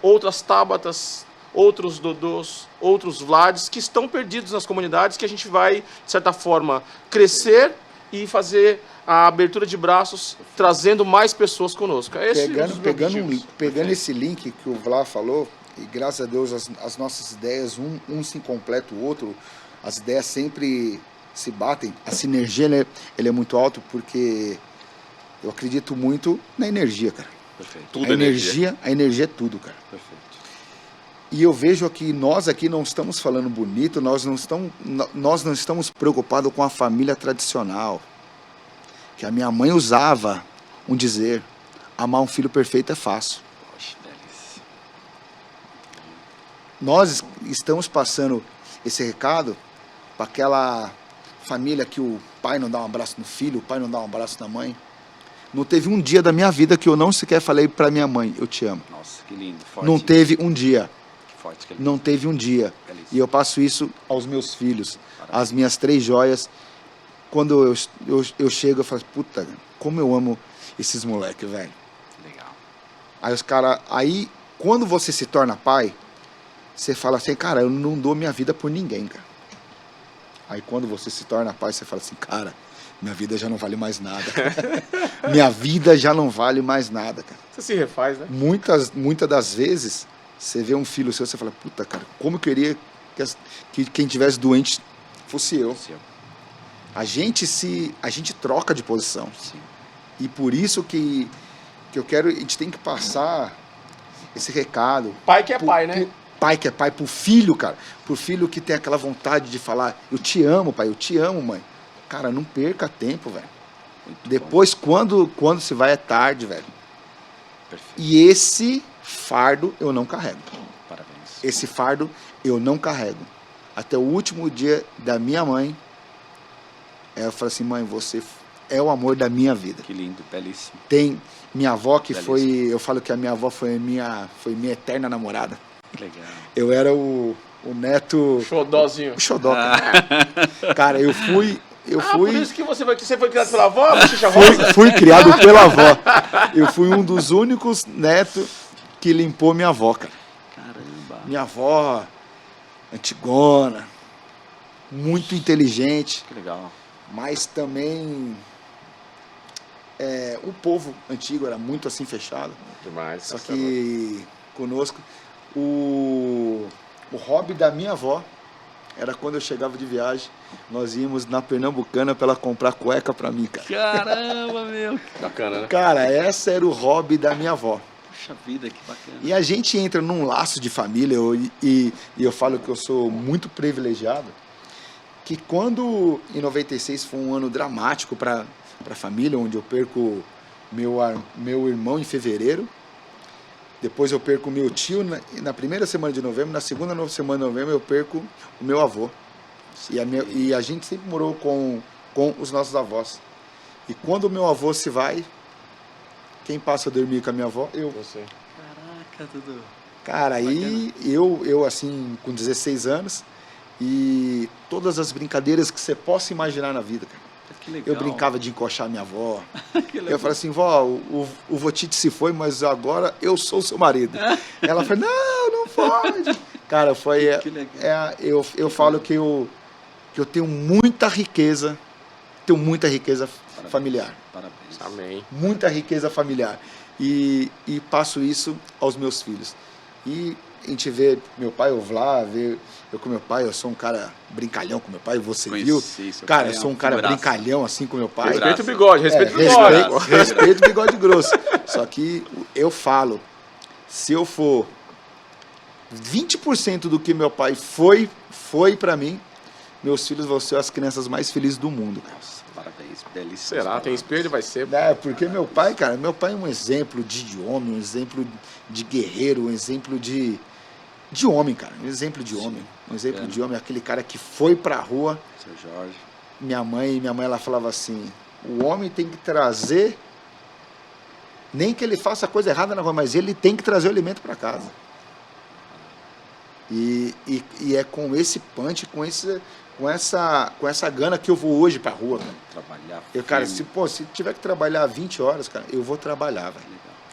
outras Tábatas, outros Dodôs, outros Vlads, que estão perdidos nas comunidades, que a gente vai, de certa forma, crescer e fazer a abertura de braços, trazendo mais pessoas conosco. É esse Pegando esse link que o Vlad falou, e graças a Deus as nossas ideias, um se completa o outro, as ideias sempre se batem, a sinergia, né, ele é muito alto, porque eu acredito muito na energia, cara. Perfeito. A Tudo energia é tudo, cara. Perfeito. E eu vejo que nós aqui não estamos falando bonito, nós não estamos preocupados com a família tradicional. Que a minha mãe usava um dizer: amar um filho perfeito é fácil. Poxa, delícia. Nós estamos passando esse recado para aquela família que o pai não dá um abraço no filho, o pai não dá um abraço na mãe. Não teve um dia da minha vida que eu não sequer falei para minha mãe: eu te amo. Nossa, que lindo. Forte. Não teve um dia. Que forte, que lindo. Não teve um dia. Delícia. E eu passo isso aos meus filhos, Parabéns. às minhas 3 joias. Quando eu chego, eu falo: puta, como eu amo esses moleques, velho. Legal. Aí os caras, quando você se torna pai, você fala assim: cara, eu não dou minha vida por ninguém, cara. Aí quando você se torna pai, você fala assim: cara, minha vida já não vale mais nada. Minha vida já não vale mais nada, cara. Você se refaz, né? Muitas das vezes, você vê um filho seu, você fala: puta, cara, como eu queria que quem tivesse doente fosse eu. Seu. A gente troca de posição. Sim. E por isso que a gente tem que passar esse recado. Pai que é pai, né? Pai que é pai, pro filho, cara. Pro filho que tem aquela vontade de falar: eu te amo, pai, eu te amo, mãe. Cara, não perca tempo, velho. Depois, quando se vai, é tarde, velho. Perfeito. E esse fardo eu não carrego. Parabéns. Esse fardo eu não carrego. Até o último dia da minha mãe, eu falei assim: mãe, você é o amor da minha vida. Que lindo, belíssimo. Tem minha avó que Belíssimo. eu falo que a minha avó foi minha eterna namorada. Que legal. Eu era o neto... Xodózinho. O xodó, cara. Cara, eu fui... Por isso que você foi criado pela avó, Bochecha Rosa? Fui criado pela avó. Eu fui um dos únicos netos que limpou minha avó, cara. Caramba. Minha avó, antigona, muito inteligente, Que legal. mas também o povo antigo era muito assim fechado. Demais. Só que conosco, o hobby da minha avó era quando eu chegava de viagem, nós íamos na Pernambucana para ela comprar cueca para mim, cara. Caramba, meu. Bacana, né? Cara, essa era o hobby da minha avó. Puxa vida, que bacana. E a gente entra num laço de família, e eu falo que eu sou muito privilegiado, que quando em 96 foi um ano dramático para a família, onde eu perco meu irmão em fevereiro, depois eu perco meu tio na primeira semana de novembro, na segunda semana de novembro eu perco o meu avô. E a gente sempre morou com os nossos avós. E quando o meu avô se vai, quem passa a dormir com a minha avó? Eu. Você. Caraca, Dudu. Cara, aí eu assim, com 16 anos, e todas as brincadeiras que você possa imaginar na vida, cara. Que legal. Eu brincava de encoxar minha avó. Que legal. Eu falei assim: vó, o Votite se foi, mas agora eu sou seu marido. Ela falou: não pode. Cara, foi... Que legal. Eu falo que eu tenho muita riqueza, familiar. Parabéns. Amém. Muita riqueza familiar. E passo isso aos meus filhos. E gente vê meu pai, o Vlá, vê eu com meu pai, eu sou um cara brincalhão com meu pai, você viu? Seu Cara, pai eu é sou um cara figuraça. brincalhão assim com meu pai. Respeita o bigode, respeita o bigode. Respeito o bigode grosso. Só que eu falo, se eu for 20% do que meu pai foi pra mim, meus filhos vão ser as crianças mais felizes do mundo. Nossa, parabéns, belíssimo. Será? Tem espelho? Vai ser. Porque meu pai, cara, meu pai é um exemplo de homem, um exemplo de guerreiro, um exemplo de homem, cara. Um exemplo de homem. Um exemplo de homem, aquele cara que foi pra rua. Seu Jorge. Minha mãe, ela falava assim, o homem tem que trazer, nem que ele faça coisa errada na rua, mas ele tem que trazer o alimento para casa. E é com esse punch, com essa gana que eu vou hoje pra rua, cara. Trabalhar. Cara, se tiver que trabalhar 20 horas, cara, eu vou trabalhar, velho.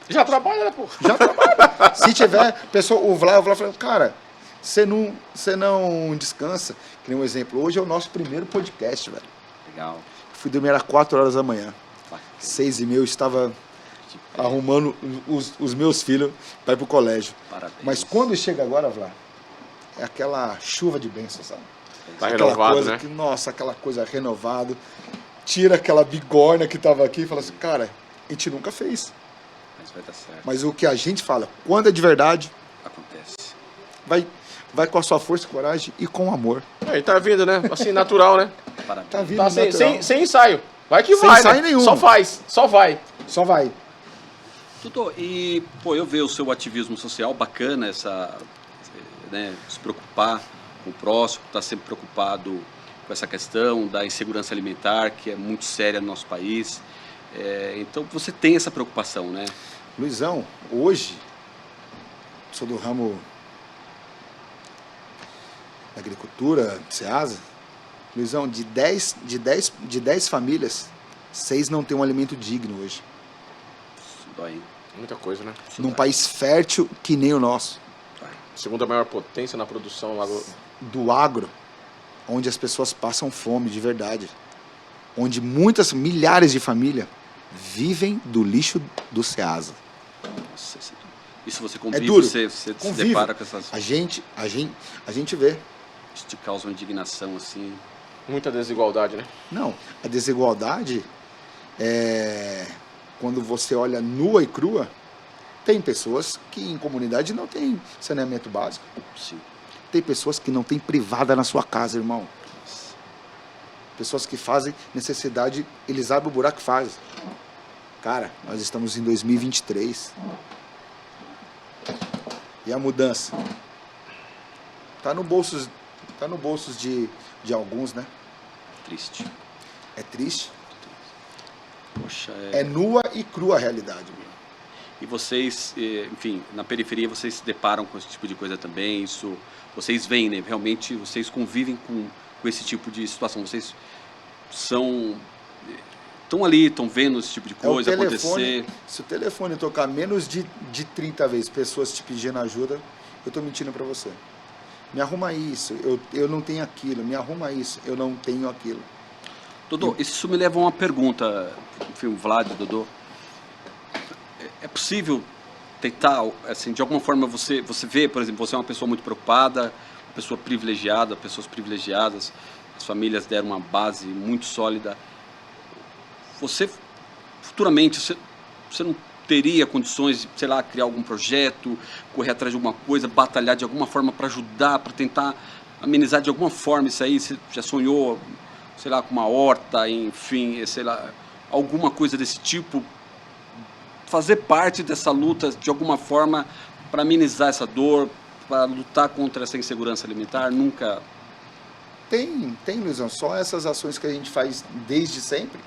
Já trabalha, né, pô? Já trabalha. Se tiver, pessoal, o Vlá falou, cara, você não descansa. Que nem um exemplo, hoje é o nosso primeiro podcast, velho. Legal. Fui dormir às 4 horas da manhã. Bacana. 6h30 eu estava arrumando os meus filhos para ir pro colégio. Parabéns. Mas quando chega agora, Vlá, é aquela chuva de bênçãos, sabe? Tá Aquela renovado, coisa né? nossa, aquela coisa renovada. Tira aquela bigorna que tava aqui e fala assim, cara, a gente nunca fez. Mas vai dar certo. Mas o que a gente fala, quando é de verdade, Acontece. vai com a sua força e coragem e com amor. Aí tá vindo, né? Assim, natural, né? Parabéns. Tá vindo Tá natural. sem ensaio. Vai que Sem vai, ensaio né? nenhum. Só faz, só vai. Só vai. Doutor, e eu vejo o seu ativismo social bacana, se preocupar com o próximo, estar sempre preocupado com essa questão da insegurança alimentar, que é muito séria no nosso país. Então você tem essa preocupação, né? Luizão, hoje, sou do ramo da agricultura, Ceasa. Luizão, de 10 famílias, 6 não tem um alimento digno hoje. Isso dói, hein? Muita coisa, né? Isso Num dói. país fértil que nem o nosso. Dói. Segunda maior potência na produção lá Do agro, onde as pessoas passam fome de verdade. Onde milhares de famílias vivem do lixo do Ceasa. Nossa, isso você convive, duro. você se Convive. depara com essas... A gente vê. Isso te causa uma indignação, assim... muita desigualdade, né? Não, a desigualdade é quando você olha nua e crua, tem pessoas que em comunidade não tem saneamento básico. Sim. Tem pessoas que não tem privada na sua casa, irmão. Pessoas que fazem necessidade, eles abrem o buraco e fazem. Cara, nós estamos em 2023. E a mudança? Tá no bolso de alguns, né? Triste. É triste. Poxa, É nua e crua a realidade. E vocês, enfim, na periferia vocês se deparam com esse tipo de coisa também, isso, vocês veem, né? Realmente vocês convivem com esse tipo de situação, vocês estão ali, estão vendo esse tipo de coisa acontecer. Se o telefone tocar menos de 30 vezes pessoas te pedindo ajuda, eu tô mentindo para você. Me arruma isso, eu não tenho aquilo, me arruma isso, eu não tenho aquilo. Dodô, isso me leva a uma pergunta, enfim, Vlad, Dodô. É possível tentar, assim, de alguma forma você vê, por exemplo, você é uma pessoa muito preocupada, uma pessoa privilegiada, pessoas privilegiadas, as famílias deram uma base muito sólida. Você, futuramente, você não teria condições de, sei lá, criar algum projeto, correr atrás de alguma coisa, batalhar de alguma forma para ajudar, para tentar amenizar de alguma forma isso aí? Você já sonhou, sei lá, com uma horta, enfim, sei lá, alguma coisa desse tipo? Fazer parte dessa luta de alguma forma para amenizar essa dor, para lutar contra essa insegurança alimentar? Nunca... Tem, Luizão, só essas ações que a gente faz desde sempre,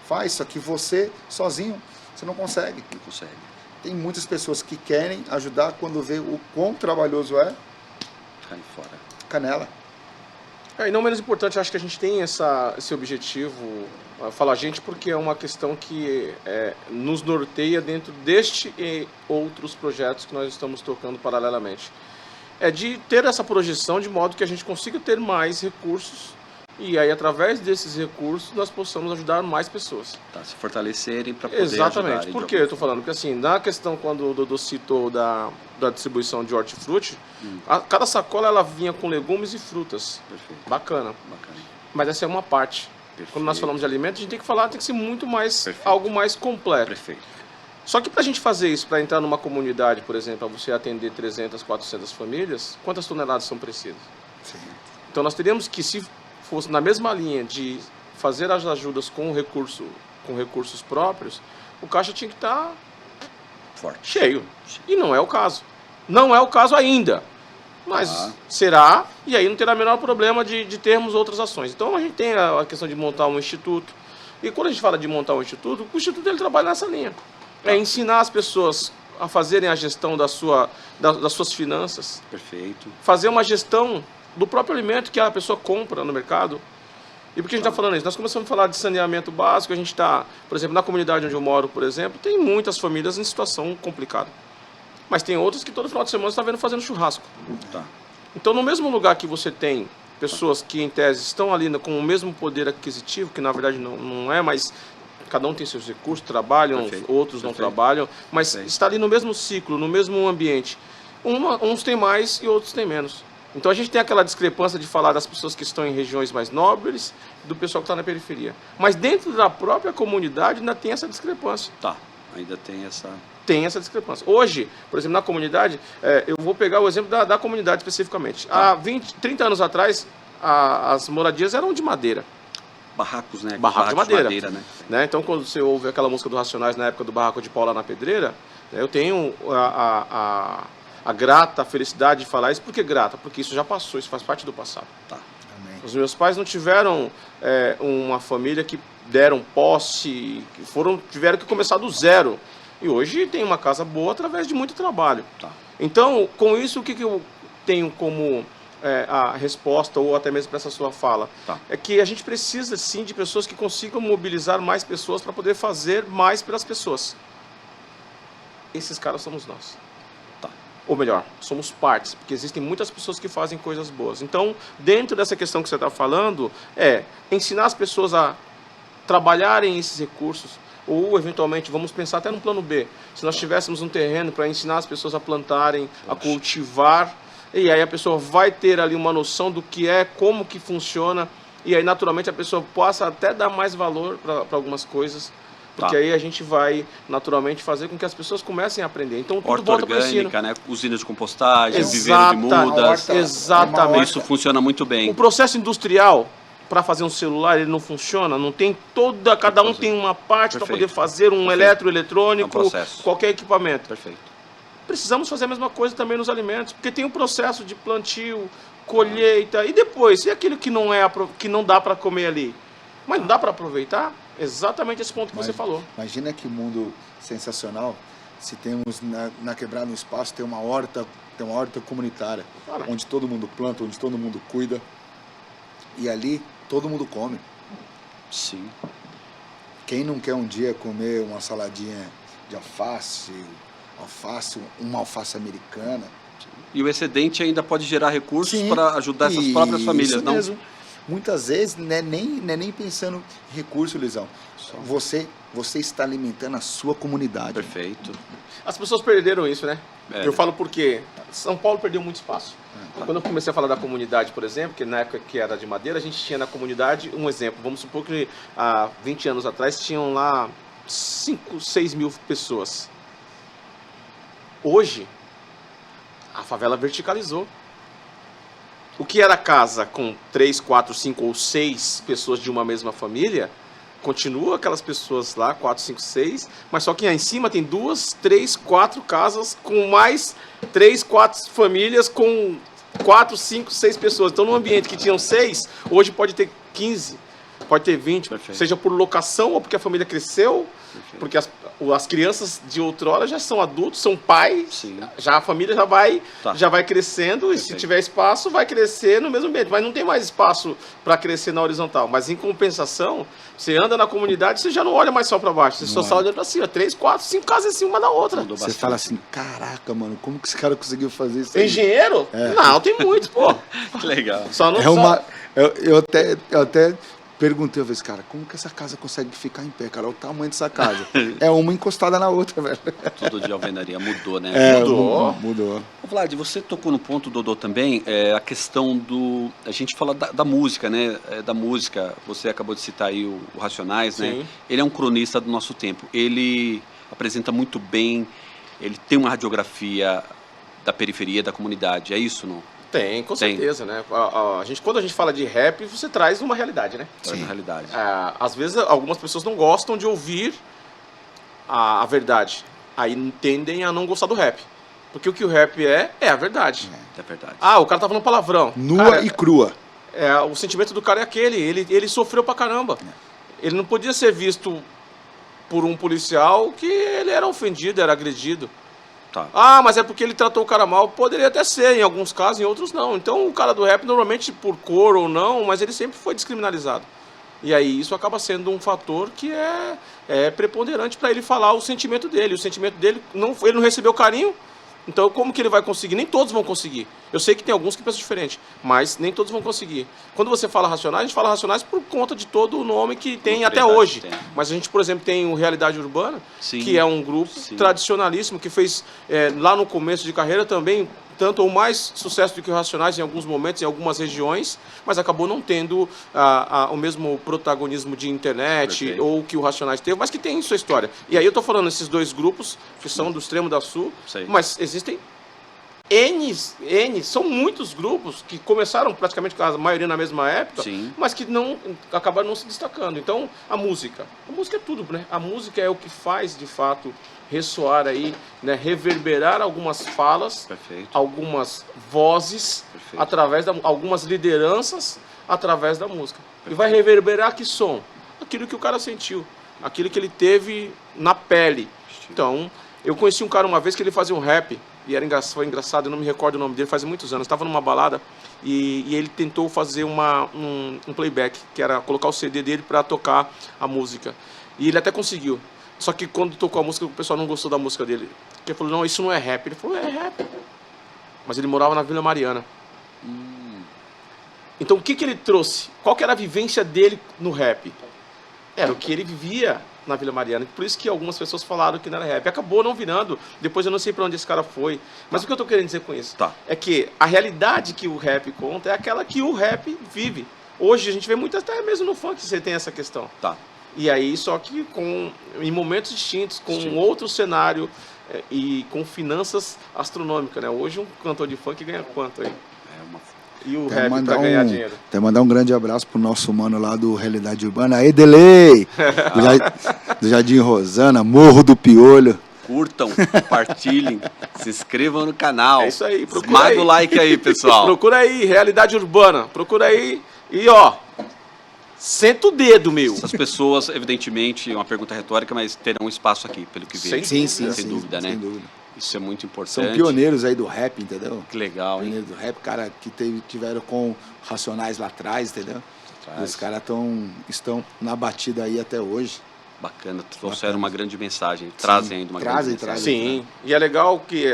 faz, só que você, sozinho, você não consegue. Não consegue. Tem muitas pessoas que querem ajudar quando vê o quão trabalhoso é, Cai fora. canela. E não menos importante, acho que a gente tem esse objetivo, falo a gente porque é uma questão que nos norteia dentro deste e outros projetos que nós estamos tocando paralelamente. É de ter essa projeção de modo que a gente consiga ter mais recursos E aí, através desses recursos, nós possamos ajudar mais pessoas. Tá, se fortalecerem para poder ajudar. Exatamente. Por que eu estou falando? Porque assim, na questão quando o Dodô citou da distribuição de hortifruti, cada sacola ela vinha com legumes e frutas. Perfeito. Bacana. Bacana. Mas essa é uma parte. Perfeito. Quando nós falamos de alimentos, a gente tem que falar, tem que ser muito mais, Perfeito. algo mais completo. Perfeito. Só que para a gente fazer isso, para entrar numa comunidade, por exemplo, para você atender 300, 400 famílias, quantas toneladas são precisas? Sim. Então nós teríamos que, se fosse na mesma linha de fazer as ajudas com recursos próprios, o caixa tinha que estar Forte. cheio. E não é o caso. Não é o caso ainda. Mas será, e aí não terá o menor problema de termos outras ações. Então a gente tem a questão de montar um instituto. E quando a gente fala de montar um instituto, o instituto ele trabalha nessa linha. É ensinar as pessoas a fazerem a gestão das suas finanças. Perfeito. Fazer uma gestão do próprio alimento que a pessoa compra no mercado. E por que a gente está falando isso? Nós começamos a falar de saneamento básico, a gente está, por exemplo, na comunidade onde eu moro, por exemplo, tem muitas famílias em situação complicada. Mas tem outras que todo final de semana você está vendo fazendo churrasco. Tá. Então, no mesmo lugar que você tem pessoas que, em tese, estão ali com o mesmo poder aquisitivo, que na verdade não é, mas cada um tem seus recursos, trabalham, Perfeito. outros não Perfeito. trabalham, mas Perfeito. está ali no mesmo ciclo, no mesmo ambiente. Uns têm mais e outros têm menos. Então a gente tem aquela discrepância de falar das pessoas que estão em regiões mais nobres e do pessoal que está na periferia. Mas dentro da própria comunidade ainda tem essa discrepância. Tá. Ainda tem essa... Tem essa discrepância. Hoje, por exemplo, na comunidade, eu vou pegar o exemplo da comunidade especificamente. Há 30 anos atrás, as moradias eram de madeira. Barracos, né? Barraco de madeira. né? Então, quando você ouve aquela música do Racionais na época do Barraco de Pau lá na Pedreira, eu tenho a grata felicidade de falar isso. Por que grata? Porque isso já passou, isso faz parte do passado. Tá. Amém. Os meus pais não tiveram uma família que deram posse, tiveram que começar do zero. E hoje tem uma casa boa através de muito trabalho. Tá. Então, com isso, o que eu tenho como a resposta, ou até mesmo para essa sua fala? Tá. É que a gente precisa, sim, de pessoas que consigam mobilizar mais pessoas para poder fazer mais pelas pessoas. Esses caras somos nós. Tá. Ou melhor, somos partes, porque existem muitas pessoas que fazem coisas boas. Então, dentro dessa questão que você está falando, ensinar as pessoas a trabalharem esses recursos, ou, eventualmente, vamos pensar até no plano B. Se nós tivéssemos um terreno para ensinar as pessoas a plantarem, a cultivar, e aí a pessoa vai ter ali uma noção do que é, como que funciona, e aí, naturalmente, a pessoa possa até dar mais valor para algumas coisas, porque aí a gente vai, naturalmente, fazer com que as pessoas comecem a aprender. Então, tudo Horta volta para o ensino. orgânica, né? Usina de compostagem, Exata, viveiro de mudas. Exatamente. Isso funciona muito bem. O processo industrial, para fazer um celular, ele não funciona, não tem cada um tem uma parte para poder fazer um eletroeletrônico, qualquer equipamento. Perfeito. Precisamos fazer a mesma coisa também nos alimentos, porque tem um processo de plantio, colheita, e depois, e aquilo que não dá para comer ali? Mas não dá para aproveitar? Exatamente esse ponto que você falou. Imagina que mundo sensacional se temos na quebrada no espaço tem uma horta comunitária, onde todo mundo planta, onde todo mundo cuida, e ali todo mundo come. Sim. Quem não quer um dia comer uma saladinha de alface, uma alface americana? E o excedente ainda pode gerar recursos para ajudar essas próprias famílias, isso não? Mesmo. Muitas vezes não é nem pensando em recurso, Luizão. Você está alimentando a sua comunidade. Perfeito. As pessoas perderam isso, né? Eu falo porque São Paulo perdeu muito espaço. Quando eu comecei a falar da comunidade, por exemplo, que na época que era de madeira, a gente tinha na comunidade um exemplo. Vamos supor que há 20 anos atrás tinham lá 5, 6 mil pessoas. Hoje, a favela verticalizou. O que era casa com 3, 4, 5 ou 6 pessoas de uma mesma família, continua aquelas pessoas lá, 4, 5, 6, mas só que aí em cima tem 2, 3, 4 casas com mais 3, 4 famílias com 4, 5, 6 pessoas. Então, num ambiente que tinham 6, hoje pode ter 15, pode ter 20, seja por locação ou porque a família cresceu, porque as crianças de outrora já são adultos, são pais, já a família já vai crescendo, e se tiver espaço, vai crescer no mesmo ambiente. Mas não tem mais espaço para crescer na horizontal. Mas, em compensação, você anda na comunidade, você já não olha mais só para baixo, você só olha para cima, 3, 4, 5 casas assim, uma da outra. Você fala assim, caraca, mano, como que esse cara conseguiu fazer isso aí? Engenheiro? Não, tem muitos, pô. Que legal. Só não Eu até perguntei, eu falei, cara, como que essa casa consegue ficar em pé, cara? Olha o tamanho dessa casa. É uma encostada na outra, velho. Tudo de alvenaria mudou, né? Mudou. Ô, Vlad, você tocou no ponto, Dodô, também, a questão do... A gente fala da música, né? Da música, você acabou de citar aí o Racionais, né? Sim. Ele é um cronista do nosso tempo. Ele apresenta muito bem, ele tem uma radiografia da periferia, da comunidade. É isso, não? Tem, com Tem. certeza, né? Quando a gente fala de rap, você traz uma realidade, né? Traz a realidade. Às vezes, algumas pessoas não gostam de ouvir a verdade. Aí tendem a não gostar do rap. Porque o que o rap é a verdade. É verdade. O cara tá falando palavrão. Nua Cara, e crua. o sentimento do cara é aquele. Ele sofreu pra caramba. Ele não podia ser visto por um policial que ele era ofendido, era agredido. Tá. Mas é porque ele tratou o cara mal. Poderia até ser, em alguns casos, em outros não. Então o cara do rap, normalmente por cor ou não, mas ele sempre foi descriminalizado. E aí isso acaba sendo um fator que é preponderante para ele falar o sentimento dele. O sentimento dele, ele não recebeu carinho. Então, como que ele vai conseguir? Nem todos vão conseguir. Eu sei que tem alguns que pensam diferente, mas nem todos vão conseguir. Quando você fala Racionais, a gente fala Racionais por conta de todo o nome que tem até hoje. Tem. Mas a gente, por exemplo, tem o Realidade Urbana, Sim. que é um grupo tradicionalíssimo, que fez lá no começo de carreira também tanto ou mais sucesso do que o Racionais em alguns momentos, em algumas regiões, mas acabou não tendo o mesmo protagonismo de internet. Perfeito. Ou que o Racionais teve, mas que tem sua história. E aí eu tô falando esses dois grupos, que são do extremo da Sul, Sei. mas existem são muitos grupos que começaram praticamente com a maioria na mesma época, Sim. mas que acabaram não se destacando. Então, a música é tudo, né? A música é o que faz, de fato, ressoar aí, né? Reverberar algumas falas, Perfeito. algumas vozes, Perfeito. através algumas lideranças, através da música. E vai reverberar que som? Aquilo que o cara sentiu, aquilo que ele teve na pele. Então, eu conheci um cara uma vez que ele fazia um rap, e foi engraçado, eu não me recordo o nome dele, faz muitos anos. Estava numa balada e ele tentou fazer um playback, que era colocar o CD dele para tocar a música. E ele até conseguiu. Só que quando tocou a música, o pessoal não gostou da música dele. Porque ele falou, não, isso não é rap. Ele falou, é rap. Mas ele morava na Vila Mariana. Então o que ele trouxe? Qual que era a vivência dele no rap? Era o que ele vivia na Vila Mariana. Por isso que algumas pessoas falaram que não era rap. Acabou não virando. Depois eu não sei para onde esse cara foi. Mas o que eu tô querendo dizer com isso? É que a realidade que o rap conta é aquela que o rap vive. Hoje a gente vê muito, até mesmo no funk, você tem essa questão. Tá. E aí, só que em momentos distintos, com outro cenário e com finanças astronômicas, né? Hoje um cantor de funk ganha quanto aí? E o rap para ganhar dinheiro? Até mandar um grande abraço pro nosso mano lá do Realidade Urbana. Aí, Delay! Do Jardim Rosana, Morro do Piolho. Curtam, compartilhem, se inscrevam no canal. É isso aí, procura Esmaga aí. o like aí, pessoal. Procura aí, Realidade Urbana. Procura aí e senta o dedo, meu. Essas pessoas, evidentemente, é uma pergunta retórica, mas terão espaço aqui, pelo que vejo. Sem dúvida, né? Sem dúvida. Isso é muito importante. São pioneiros aí do rap, entendeu? Que legal, hein? Pioneiros do rap, cara, que tiveram com Racionais lá atrás, entendeu? E os caras estão na batida aí até hoje. Bacana, trouxeram uma grande mensagem, trazem ainda uma grande mensagem. Trazem. Sim, e é legal que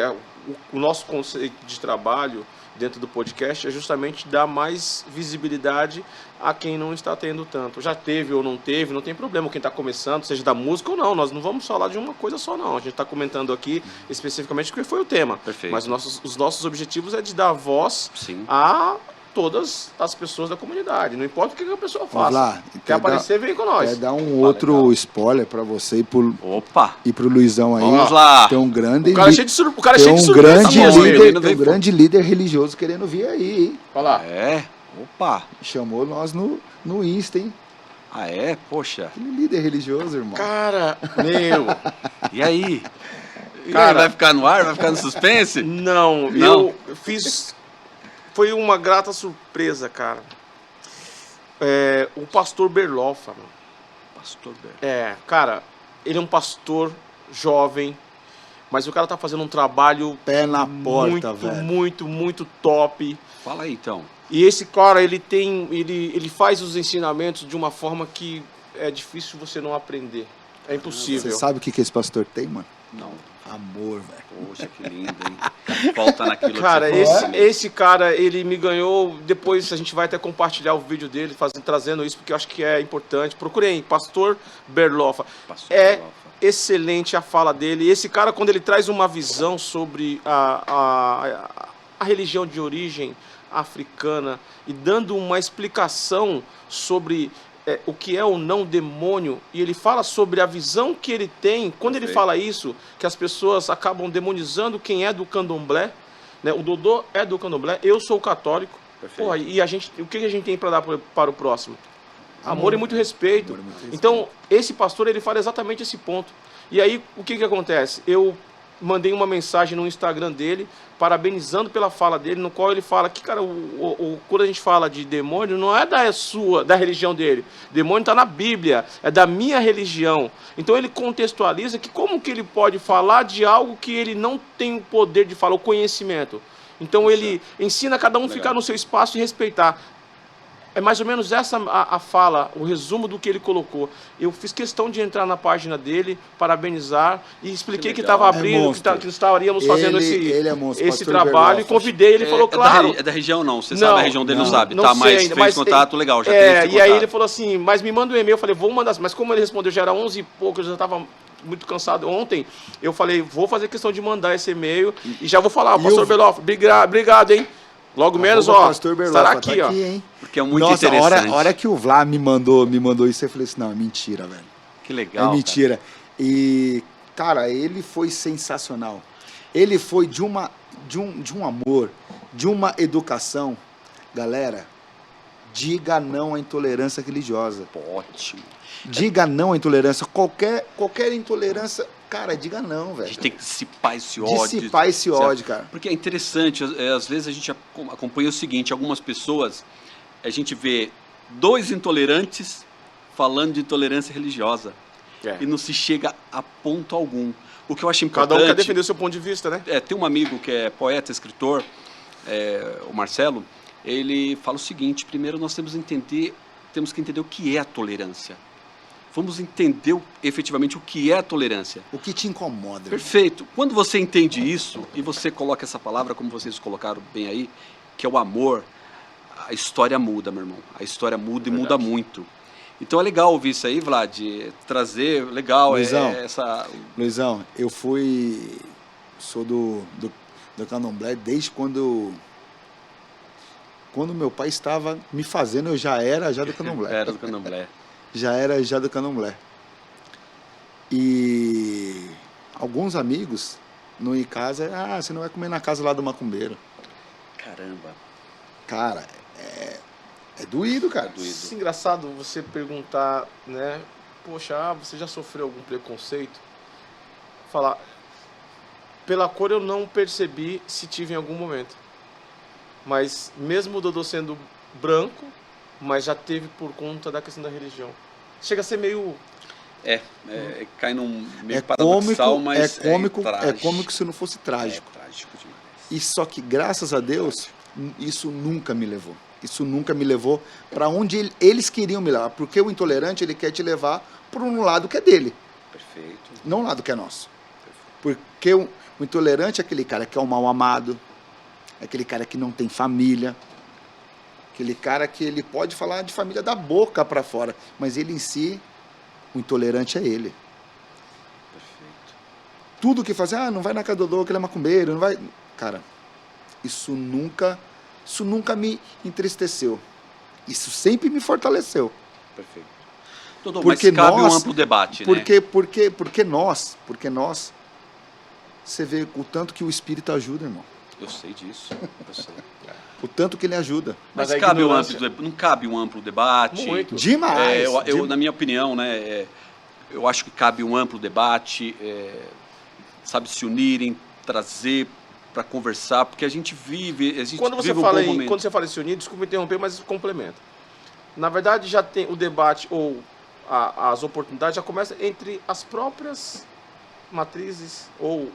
o nosso conceito de trabalho dentro do podcast é justamente dar mais visibilidade a quem não está tendo tanto. Já teve ou não teve, não tem problema. Quem está começando, seja da música ou não, nós não vamos falar de uma coisa só não. A gente está comentando aqui especificamente o que foi o tema. Perfeito. Mas os nossos objetivos é de dar voz Sim. a todas as pessoas da comunidade. Não importa o que a pessoa faça. Lá, quer aparecer, vem com nós. Quer dar outro legal. Spoiler para você e pro Luizão aí. Vamos lá. Tem um grande... O cara é cheio de surpresa. Tem um grande líder religioso querendo vir aí, hein? Olha lá. Opa. Chamou nós no Insta, hein? Ah, é? Poxa. Aquele líder religioso, irmão. Cara, meu. E aí? Cara, vai ficar no ar? Vai ficar no suspense? Não. Eu fiz... Foi uma grata surpresa, cara. O pastor Berlofa, mano. Pastor Berlofa. Cara, ele é um pastor jovem, mas o cara tá fazendo um trabalho... Pé na porta, velho. Muito top. Fala aí, então. E esse cara, ele faz os ensinamentos de uma forma que é difícil você não aprender. É impossível. Você sabe o que esse pastor tem, mano? Não. Amor, velho. Poxa, que lindo, hein? Volta naquilo Cara, que você falou. esse cara, ele me ganhou. Depois a gente vai até compartilhar o vídeo dele, trazendo isso, porque eu acho que é importante. Procurem, Pastor Berloffa. Pastor É Berloffa. excelente a fala dele. Esse cara, quando ele traz uma visão sobre a religião de origem africana e dando uma explicação sobre o que é ou não demônio, e ele fala sobre a visão que ele tem, quando ele fala isso, que as pessoas acabam demonizando quem é do candomblé, né? O Dodô é do candomblé, eu sou católico. Porra, e o que a gente tem para dar para o próximo? Amor e muito respeito. Amor e muito respeito. Então, esse pastor, ele fala exatamente esse ponto. E aí, o que acontece? Eu mandei uma mensagem no Instagram dele, parabenizando pela fala dele, no qual ele fala que, cara, quando a gente fala de demônio, não é da religião dele. Demônio está na Bíblia, é da minha religião. Então ele contextualiza que como que ele pode falar de algo que ele não tem o poder de falar, o conhecimento. Então ele ensina cada um a ficar no seu espaço e respeitar. É mais ou menos essa a fala, o resumo do que ele colocou. Eu fiz questão de entrar na página dele, parabenizar e expliquei que estava abrindo, que estaríamos fazendo esse trabalho. E convidei, ele falou, claro. É da região não, você sabe a região dele, não sabe. Não tá, sei mas ainda, fez contato, legal, já tem esse contato. E aí ele falou assim, mas me manda um e-mail. Eu falei, vou mandar. Mas como ele respondeu, já era 11 e pouco, eu já estava muito cansado ontem. Eu falei, vou fazer questão de mandar esse e-mail e já vou falar, pastor Berloffa, obrigado, hein? Logo menos, Pastor Berloffa, estará aqui, tá ó. Hein? Porque é muito Nossa, interessante. a hora que o Vlá me mandou isso, eu falei assim, não, é mentira, velho. Que legal. É mentira. Cara. E, cara, ele foi sensacional. Ele foi de um amor, de uma educação. Galera, diga não à intolerância religiosa. Ótimo. Diga não à intolerância. Qualquer intolerância, cara, diga não, velho. A gente tem que dissipar esse ódio. Dissipar esse ódio, cara. Porque é interessante, às vezes a gente acompanha o seguinte, algumas pessoas, a gente vê dois intolerantes falando de intolerância religiosa. E não se chega a ponto algum. O que eu acho importante... Cada um quer defender o seu ponto de vista, né? Tem um amigo que é poeta, escritor, o Marcelo, ele fala o seguinte, primeiro nós temos que entender o que é a tolerância. Vamos entender efetivamente o que é a tolerância. O que te incomoda. Perfeito. Quando você entende isso, e você coloca essa palavra, como vocês colocaram bem aí, que é o amor, a história muda, meu irmão. A história muda e muda muito. Então é legal ouvir isso aí, Vlad, trazer, legal, Luizão, essa... Luizão, sou do candomblé desde quando meu pai estava me fazendo, eu já era do candomblé. Era do candomblé. Já do candomblé. E alguns amigos não ir em casa, você não vai comer na casa lá do macumbeiro. Caramba. Cara, é doído, cara. Doído. É engraçado você perguntar, né? Poxa, você já sofreu algum preconceito? Falar, pela cor eu não percebi se tive em algum momento. Mas mesmo o Dodô sendo branco, mas já teve por conta da questão da religião. Chega a ser meio... cai num meio paradoxal, mas é cômico se não fosse trágico. É trágico demais. E só que, graças a Deus, isso nunca me levou. Isso nunca me levou para onde eles queriam me levar. Porque o intolerante, ele quer te levar para um lado que é dele. Perfeito. Não um lado que é nosso. Porque o intolerante é aquele cara que é o mal amado, é aquele cara que não tem família, aquele cara que ele pode falar de família da boca para fora, mas ele em si, o intolerante é ele. Perfeito. Tudo que faz, não vai na casa do Dodô, que ele é macumbeiro, não vai... Cara, isso nunca me entristeceu. Isso sempre me fortaleceu. Perfeito. Dodô, mas cabe um amplo debate, né? Porque nós, você vê o tanto que o Espírito ajuda, irmão. Eu sei disso, eu sei. O tanto que ele ajuda. Mas não cabe um amplo debate. Muito. Demais. Na minha opinião, né, eu acho que cabe um amplo debate, sabe, se unirem, trazer para conversar, porque a gente vive quando você fala em se unir, desculpa interromper, mas complementa. Na verdade, já tem o debate ou as oportunidades já começam entre as próprias matrizes ou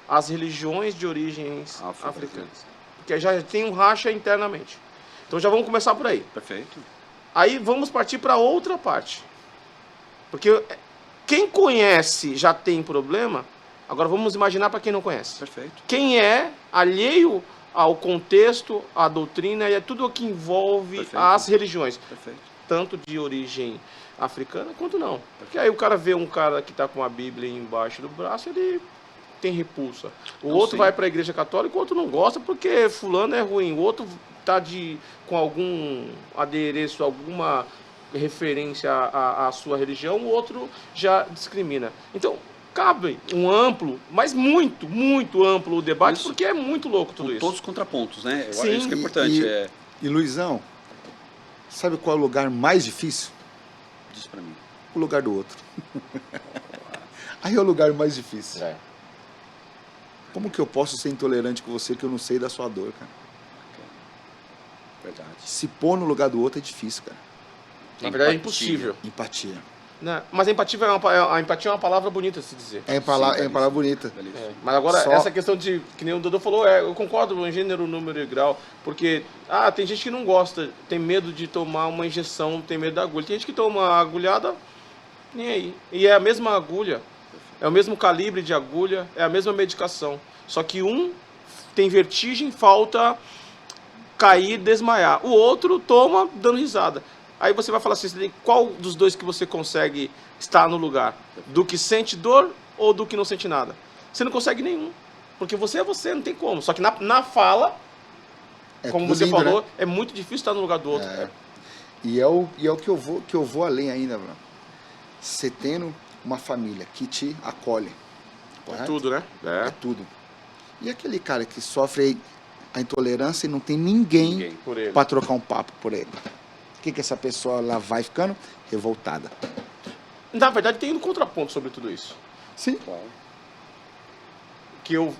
as religiões de origens africanas. Porque já tem um racha internamente. Então já vamos começar por aí. Perfeito. Aí vamos partir para outra parte. Porque quem conhece já tem problema, Agora vamos imaginar para quem não conhece. Perfeito. Quem é alheio ao contexto, à doutrina e a tudo o que envolve Perfeito. as religiões. Perfeito. Tanto de origem africana quanto não. Porque aí o cara vê um cara que está com a Bíblia embaixo do braço, ele tem repulsa. O Não, outro sim. vai para a igreja católica, o outro não gosta porque fulano é ruim. O outro está com algum adereço, alguma referência à sua religião, o outro já discrimina. Então, cabe um amplo, mas muito, muito amplo o debate, Isso. porque é muito louco tudo Com isso. todos os contrapontos, né? Sim. Isso que é importante. E Luizão, sabe qual é o lugar mais difícil? Diz pra mim. O lugar do outro. Aí é o lugar mais difícil. É. Como que eu posso ser intolerante com você que eu não sei da sua dor, cara? Verdade. Se pôr no lugar do outro é difícil, cara. Na verdade é Empatia. impossível. Empatia. Né? Mas a empatia a empatia é uma palavra bonita de se dizer. É palavra belíssimo. bonita. Beleza. Mas agora, Só- essa questão de, que nem o Dodô falou, eu concordo em gênero, número e grau, porque, tem gente que não gosta, tem medo de tomar uma injeção, tem medo da agulha. Tem gente que toma a agulhada, nem aí. E é a mesma agulha, é o mesmo calibre de agulha, é a mesma medicação. Só que um tem vertigem, falta cair, desmaiar. O outro toma dando risada. Aí você vai falar assim, qual dos dois que você consegue estar no lugar? Do que sente dor ou do que não sente nada? Você não consegue nenhum. Porque você é você, não tem como. Só que na fala, como tudo você lindo, falou, né? é muito difícil estar no lugar do outro. É. E é o que eu vou além ainda, mano. Você tendo uma família que te acolhe. Por correto? tudo, né? É tudo. E aquele cara que sofre a intolerância e não tem ninguém Ninguém. Por ele. para trocar um papo por ele. O que essa pessoa lá vai ficando? Revoltada. Na verdade, tem um contraponto sobre tudo isso. Sim. Qual? Que eu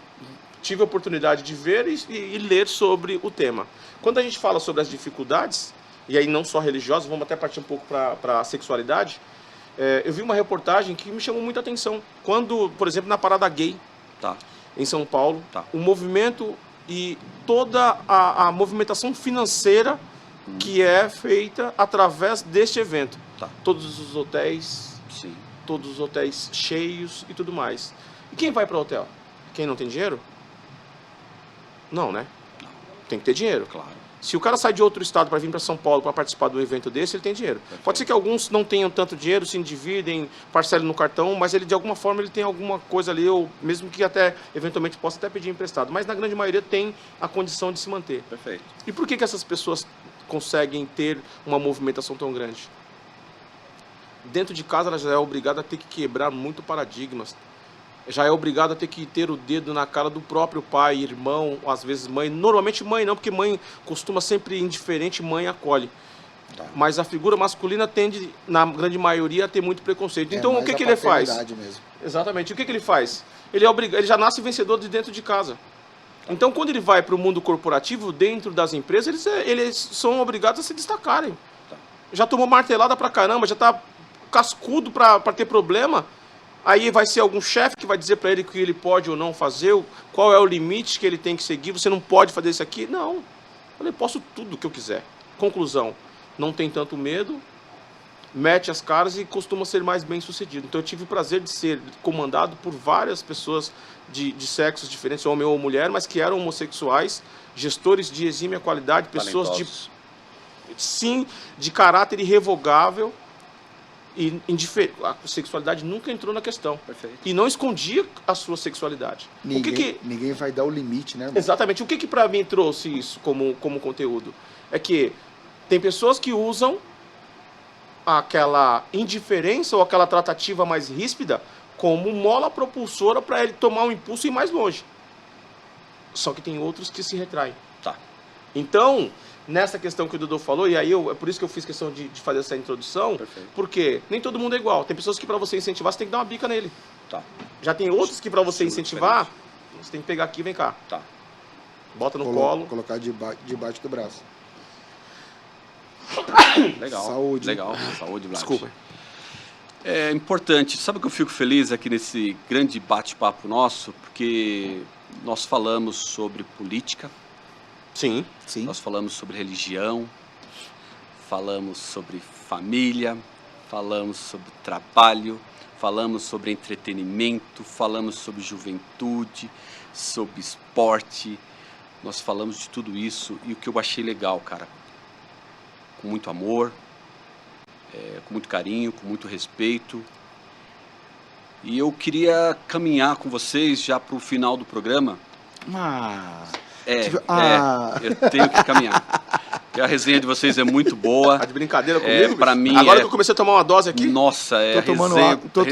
tive a oportunidade de ver e ler sobre o tema. Quando a gente fala sobre as dificuldades, e aí não só religiosas, vamos até partir um pouco para a sexualidade, eu vi uma reportagem que me chamou muita atenção. Quando, por exemplo, na Parada Gay, Tá. em São Paulo, Tá. o movimento e toda a movimentação financeira que é feita através deste evento. Tá. Todos os hotéis, Sim. todos os hotéis cheios e tudo mais. E quem vai para o hotel? Quem não tem dinheiro? Não, né? Tem que ter dinheiro. Claro. Se o cara sai de outro estado para vir para São Paulo para participar do evento desse, ele tem dinheiro. Perfeito. Pode ser que alguns não tenham tanto dinheiro, se endividem, parcelem no cartão, mas ele de alguma forma ele tem alguma coisa ali, ou mesmo que até eventualmente possa até pedir emprestado. Mas na grande maioria tem a condição de se manter. Perfeito. E por que essas pessoas conseguem ter uma movimentação tão grande? Dentro de casa ela já é obrigada a ter que quebrar muito paradigmas. Já é obrigada a ter que ter o dedo na cara do próprio pai, irmão, às vezes mãe. Normalmente mãe não, porque mãe costuma sempre indiferente, mãe acolhe. Tá. Mas a figura masculina tende, na grande maioria, a ter muito preconceito. Então o mais que, a que ele faz? paternidade mesmo. Exatamente. O que, que ele faz? Ele já nasce vencedor de dentro de casa. Então, quando ele vai para o mundo corporativo, dentro das empresas, eles são obrigados a se destacarem. Tá. Já tomou martelada pra caramba, já tá cascudo pra ter problema. Aí vai ser algum chefe que vai dizer para ele que ele pode ou não fazer, qual é o limite que ele tem que seguir, você não pode fazer isso aqui. Não. Eu falei, posso tudo que eu quiser. Conclusão, não tem tanto medo, mete as caras e costuma ser mais bem sucedido. Então eu tive o prazer de ser comandado por várias pessoas de sexos diferentes, homem ou mulher, mas que eram homossexuais, gestores de exímia qualidade, pessoas de caráter irrevogável e a sexualidade nunca entrou na questão. Perfeito. E não escondia a sua sexualidade. Ninguém vai dar o limite, né, irmão? Exatamente. O que para mim trouxe isso como conteúdo? É que tem pessoas que usam aquela indiferença ou aquela tratativa mais ríspida como mola propulsora para ele tomar um impulso e ir mais longe. Só que tem outros que se retraem. Tá. Então, nessa questão que o Dudu falou, e aí é por isso que eu fiz questão de fazer essa introdução, Perfeito. porque nem todo mundo é igual. Tem pessoas que para você incentivar, você tem que dar uma bica nele. Tá. Já tem outros que para você Super incentivar, você tem que pegar aqui e vem cá. Tá. Bota no colo. Colocar debaixo do braço. Legal. Saúde. Legal. Saúde, Vlad. Desculpa. É importante. Sabe que eu fico feliz aqui nesse grande bate-papo nosso? Porque nós falamos sobre política, Sim. Sim. nós falamos sobre religião, falamos sobre família, falamos sobre trabalho, falamos sobre entretenimento, falamos sobre juventude, sobre esporte, nós falamos de tudo isso e o que eu achei legal, cara, com muito amor, com muito carinho, com muito respeito. E eu queria caminhar com vocês já para o final do programa. Eu tenho que caminhar. Porque a resenha de vocês é muito boa. Tá de brincadeira comigo? Para mim agora que eu comecei a tomar uma dose aqui? Nossa, Tô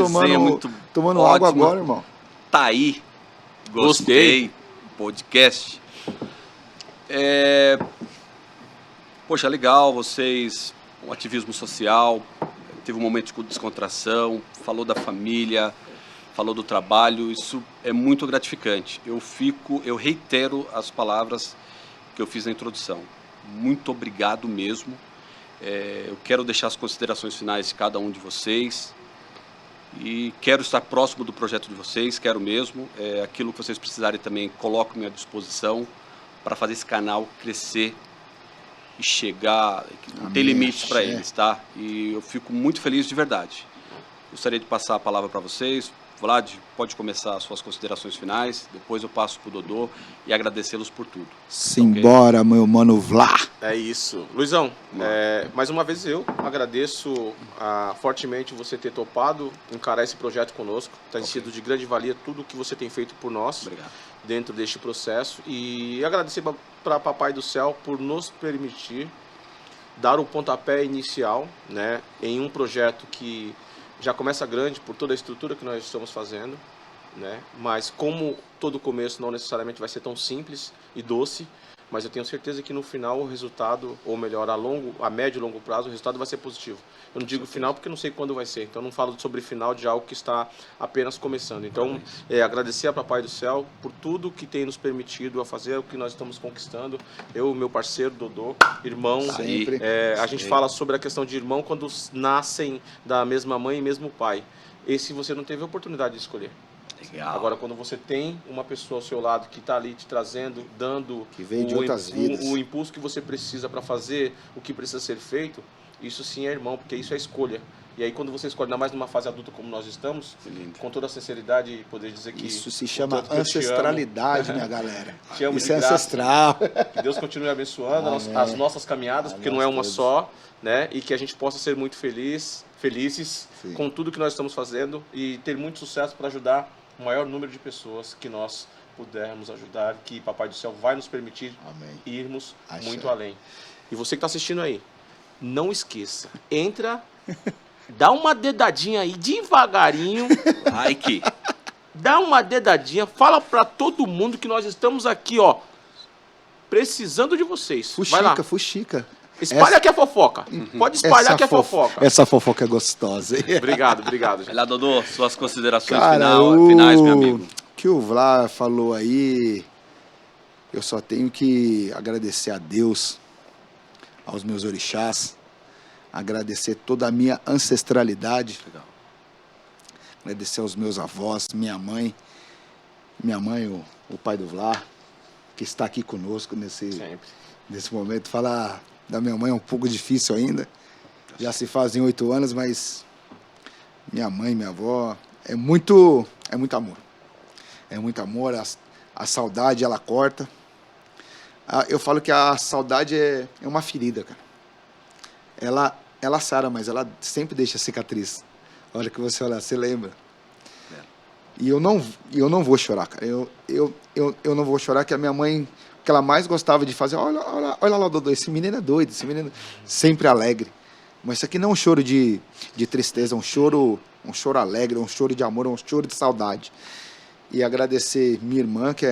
tomando água agora, irmão. Tá aí. Gostei. Podcast. Poxa, legal, vocês, um ativismo social, teve um momento de descontração, falou da família, falou do trabalho, isso é muito gratificante. Eu reitero as palavras que eu fiz na introdução. Muito obrigado mesmo. Eu quero deixar as considerações finais de cada um de vocês e quero estar próximo do projeto de vocês, quero mesmo. Aquilo que vocês precisarem também, coloco-me à disposição para fazer esse canal crescer e chegar, não tem limites para eles, tá? E eu fico muito feliz de verdade. Gostaria de passar a palavra para vocês. Vlad, pode começar as suas considerações finais, depois eu passo pro Dodô e agradecê-los por tudo. Simbora, okay? Meu mano Vlá. É isso. Luizão, mais uma vez eu agradeço fortemente você ter topado encarar esse projeto conosco. Tem sido de grande valia tudo que você tem feito por nós. Obrigado. Dentro deste processo. E agradecer para Papai do Céu por nos permitir dar o pontapé inicial, né, em um projeto que já começa grande por toda a estrutura que nós estamos fazendo, né? Mas como todo começo não necessariamente vai ser tão simples e doce, mas eu tenho certeza que no final o resultado, ou melhor, a médio e longo prazo, o resultado vai ser positivo. Eu não digo final porque eu não sei quando vai ser, então eu não falo sobre final de algo que está apenas começando. Então, agradecer a Papai do Céu por tudo que tem nos permitido a fazer o que nós estamos conquistando. Eu, meu parceiro, Dodô, irmão. Sempre. A gente fala sobre a questão de irmão quando nascem da mesma mãe e mesmo pai. Esse você não teve a oportunidade de escolher. Legal. Agora, quando você tem uma pessoa ao seu lado que está ali te trazendo, dando que veio de outras vidas, o impulso que você precisa para fazer o que precisa ser feito, isso sim é irmão, porque isso é escolha. E aí, quando você escolhe, ainda mais numa fase adulta como nós estamos, com toda a sinceridade, poder dizer que... Isso se chama ancestralidade, minha galera. Te amo isso é ancestral. Que Deus continue abençoando as nossas caminhadas, porque não é uma só, né? E que a gente possa ser muito felizes sim, com tudo que nós estamos fazendo e ter muito sucesso para ajudar o maior número de pessoas que nós pudermos ajudar, que Papai do Céu vai nos permitir irmos muito além. E você que está assistindo aí, não esqueça, entra, dá uma dedadinha aí devagarinho, like, dá uma dedadinha, fala para todo mundo que nós estamos aqui, ó, precisando de vocês. Vai lá. Fuxica. Espalha que é fofoca. Pode espalhar que é fofoca. Essa fofoca é gostosa. Obrigado. Vai lá, Dodô, suas considerações finais, meu amigo. O que o Vlá falou aí, eu só tenho que agradecer a Deus, aos meus orixás, agradecer toda a minha ancestralidade, legal, agradecer aos meus avós, minha mãe, o pai do Vlá, que está aqui conosco nesse momento. Falar da minha mãe é um pouco difícil ainda, já se fazem 8 anos, mas minha mãe, minha avó, é muito amor. É muito amor, a saudade ela corta. Eu falo que a saudade é uma ferida, cara. Ela sara, mas ela sempre deixa cicatriz. A hora que você olhar, você lembra. E eu não vou chorar, cara. Eu não vou chorar, que a minha mãe, o que ela mais gostava de fazer, olha lá, Dodô, esse menino é doido, esse menino sempre alegre. Mas isso aqui não é um choro de tristeza, é um choro alegre, é um choro de amor, é um choro de saudade. E agradecer minha irmã, que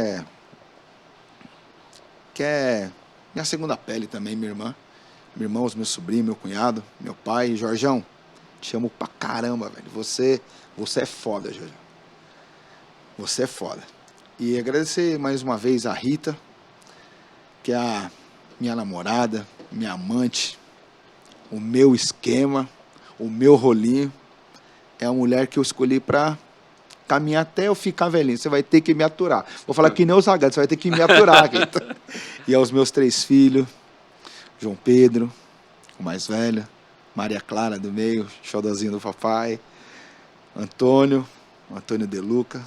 é minha segunda pele também, minha irmã. Meu irmão, os meus sobrinhos, meu cunhado, meu pai. Jorjão, te amo pra caramba, velho. Você é foda, Jorjão. Você é foda. E agradecer mais uma vez a Rita, que é a minha namorada, minha amante, o meu esquema, o meu rolinho. É a mulher que eu escolhi pra caminhar até eu ficar velhinho. Você vai ter que me aturar. Vou falar que nem o Zagado, você vai ter que me aturar, Rita. E aos meus 3 filhos, João Pedro, o mais velho, Maria Clara do meio, xodózinho do papai, Antônio De Luca,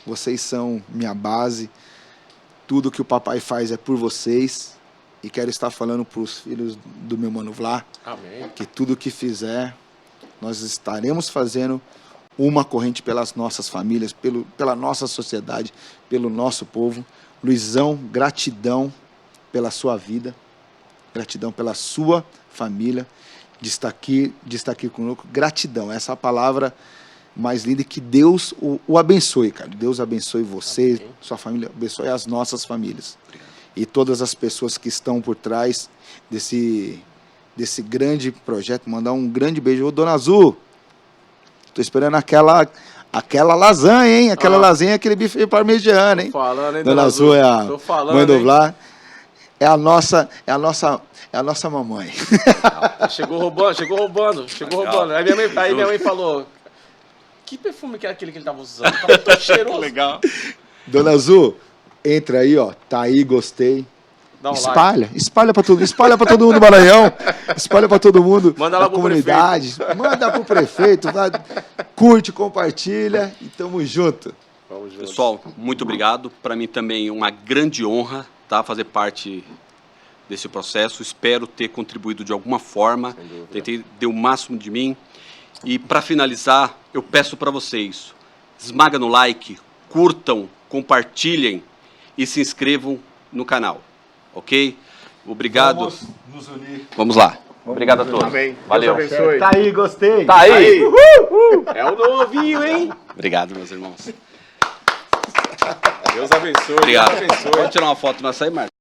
vocês são minha base, tudo que o papai faz é por vocês, e quero estar falando para os filhos do meu mano Vlá, Amém. que tudo que fizer, nós estaremos fazendo uma corrente pelas nossas famílias, pela nossa sociedade, pelo nosso povo. Luizão, gratidão pela sua vida, gratidão pela sua família, de estar aqui conosco, gratidão, essa é a palavra mais linda, que Deus o abençoe, cara. Deus abençoe você, Amém. sua família, abençoe as nossas famílias. E todas as pessoas que estão por trás desse grande projeto, mandar um grande beijo. Ô, Dona Azul, tô esperando aquela lasanha, hein? Aquela lasanha, aquele bife parmegiano, hein? Tô falando, hein, Dona Azul é a Tô falando, mãe do hein? Vlá. É a nossa mamãe. Chegou roubando. Legal. Aí minha mãe falou, que perfume que era aquele que ele tava usando? Tava tão cheiroso. Legal. Dona Azul, entra aí, ó. Tá aí, gostei. Dá um like. Espalha pra todo mundo do Maranhão. Espalha pra todo mundo Manda lá da pro comunidade. Manda pro prefeito. Vai, curte, compartilha e tamo junto. Vamos juntos. Pessoal, muito obrigado. Para mim também uma grande honra, tá, fazer parte desse processo. Espero ter contribuído de alguma forma. Tentei dar o máximo de mim. E para finalizar, eu peço para vocês, esmaga no like, curtam, compartilhem e se inscrevam no canal, ok? Obrigado. Vamos nos unir. Vamos lá. Obrigado a todos. Amém. Valeu. Deus abençoe. Tá aí, gostei. Tá aí. É o novinho, hein? Obrigado, meus irmãos. Deus abençoe. Obrigado. Deus abençoe. Pode tirar uma foto nossa aí, Marcos?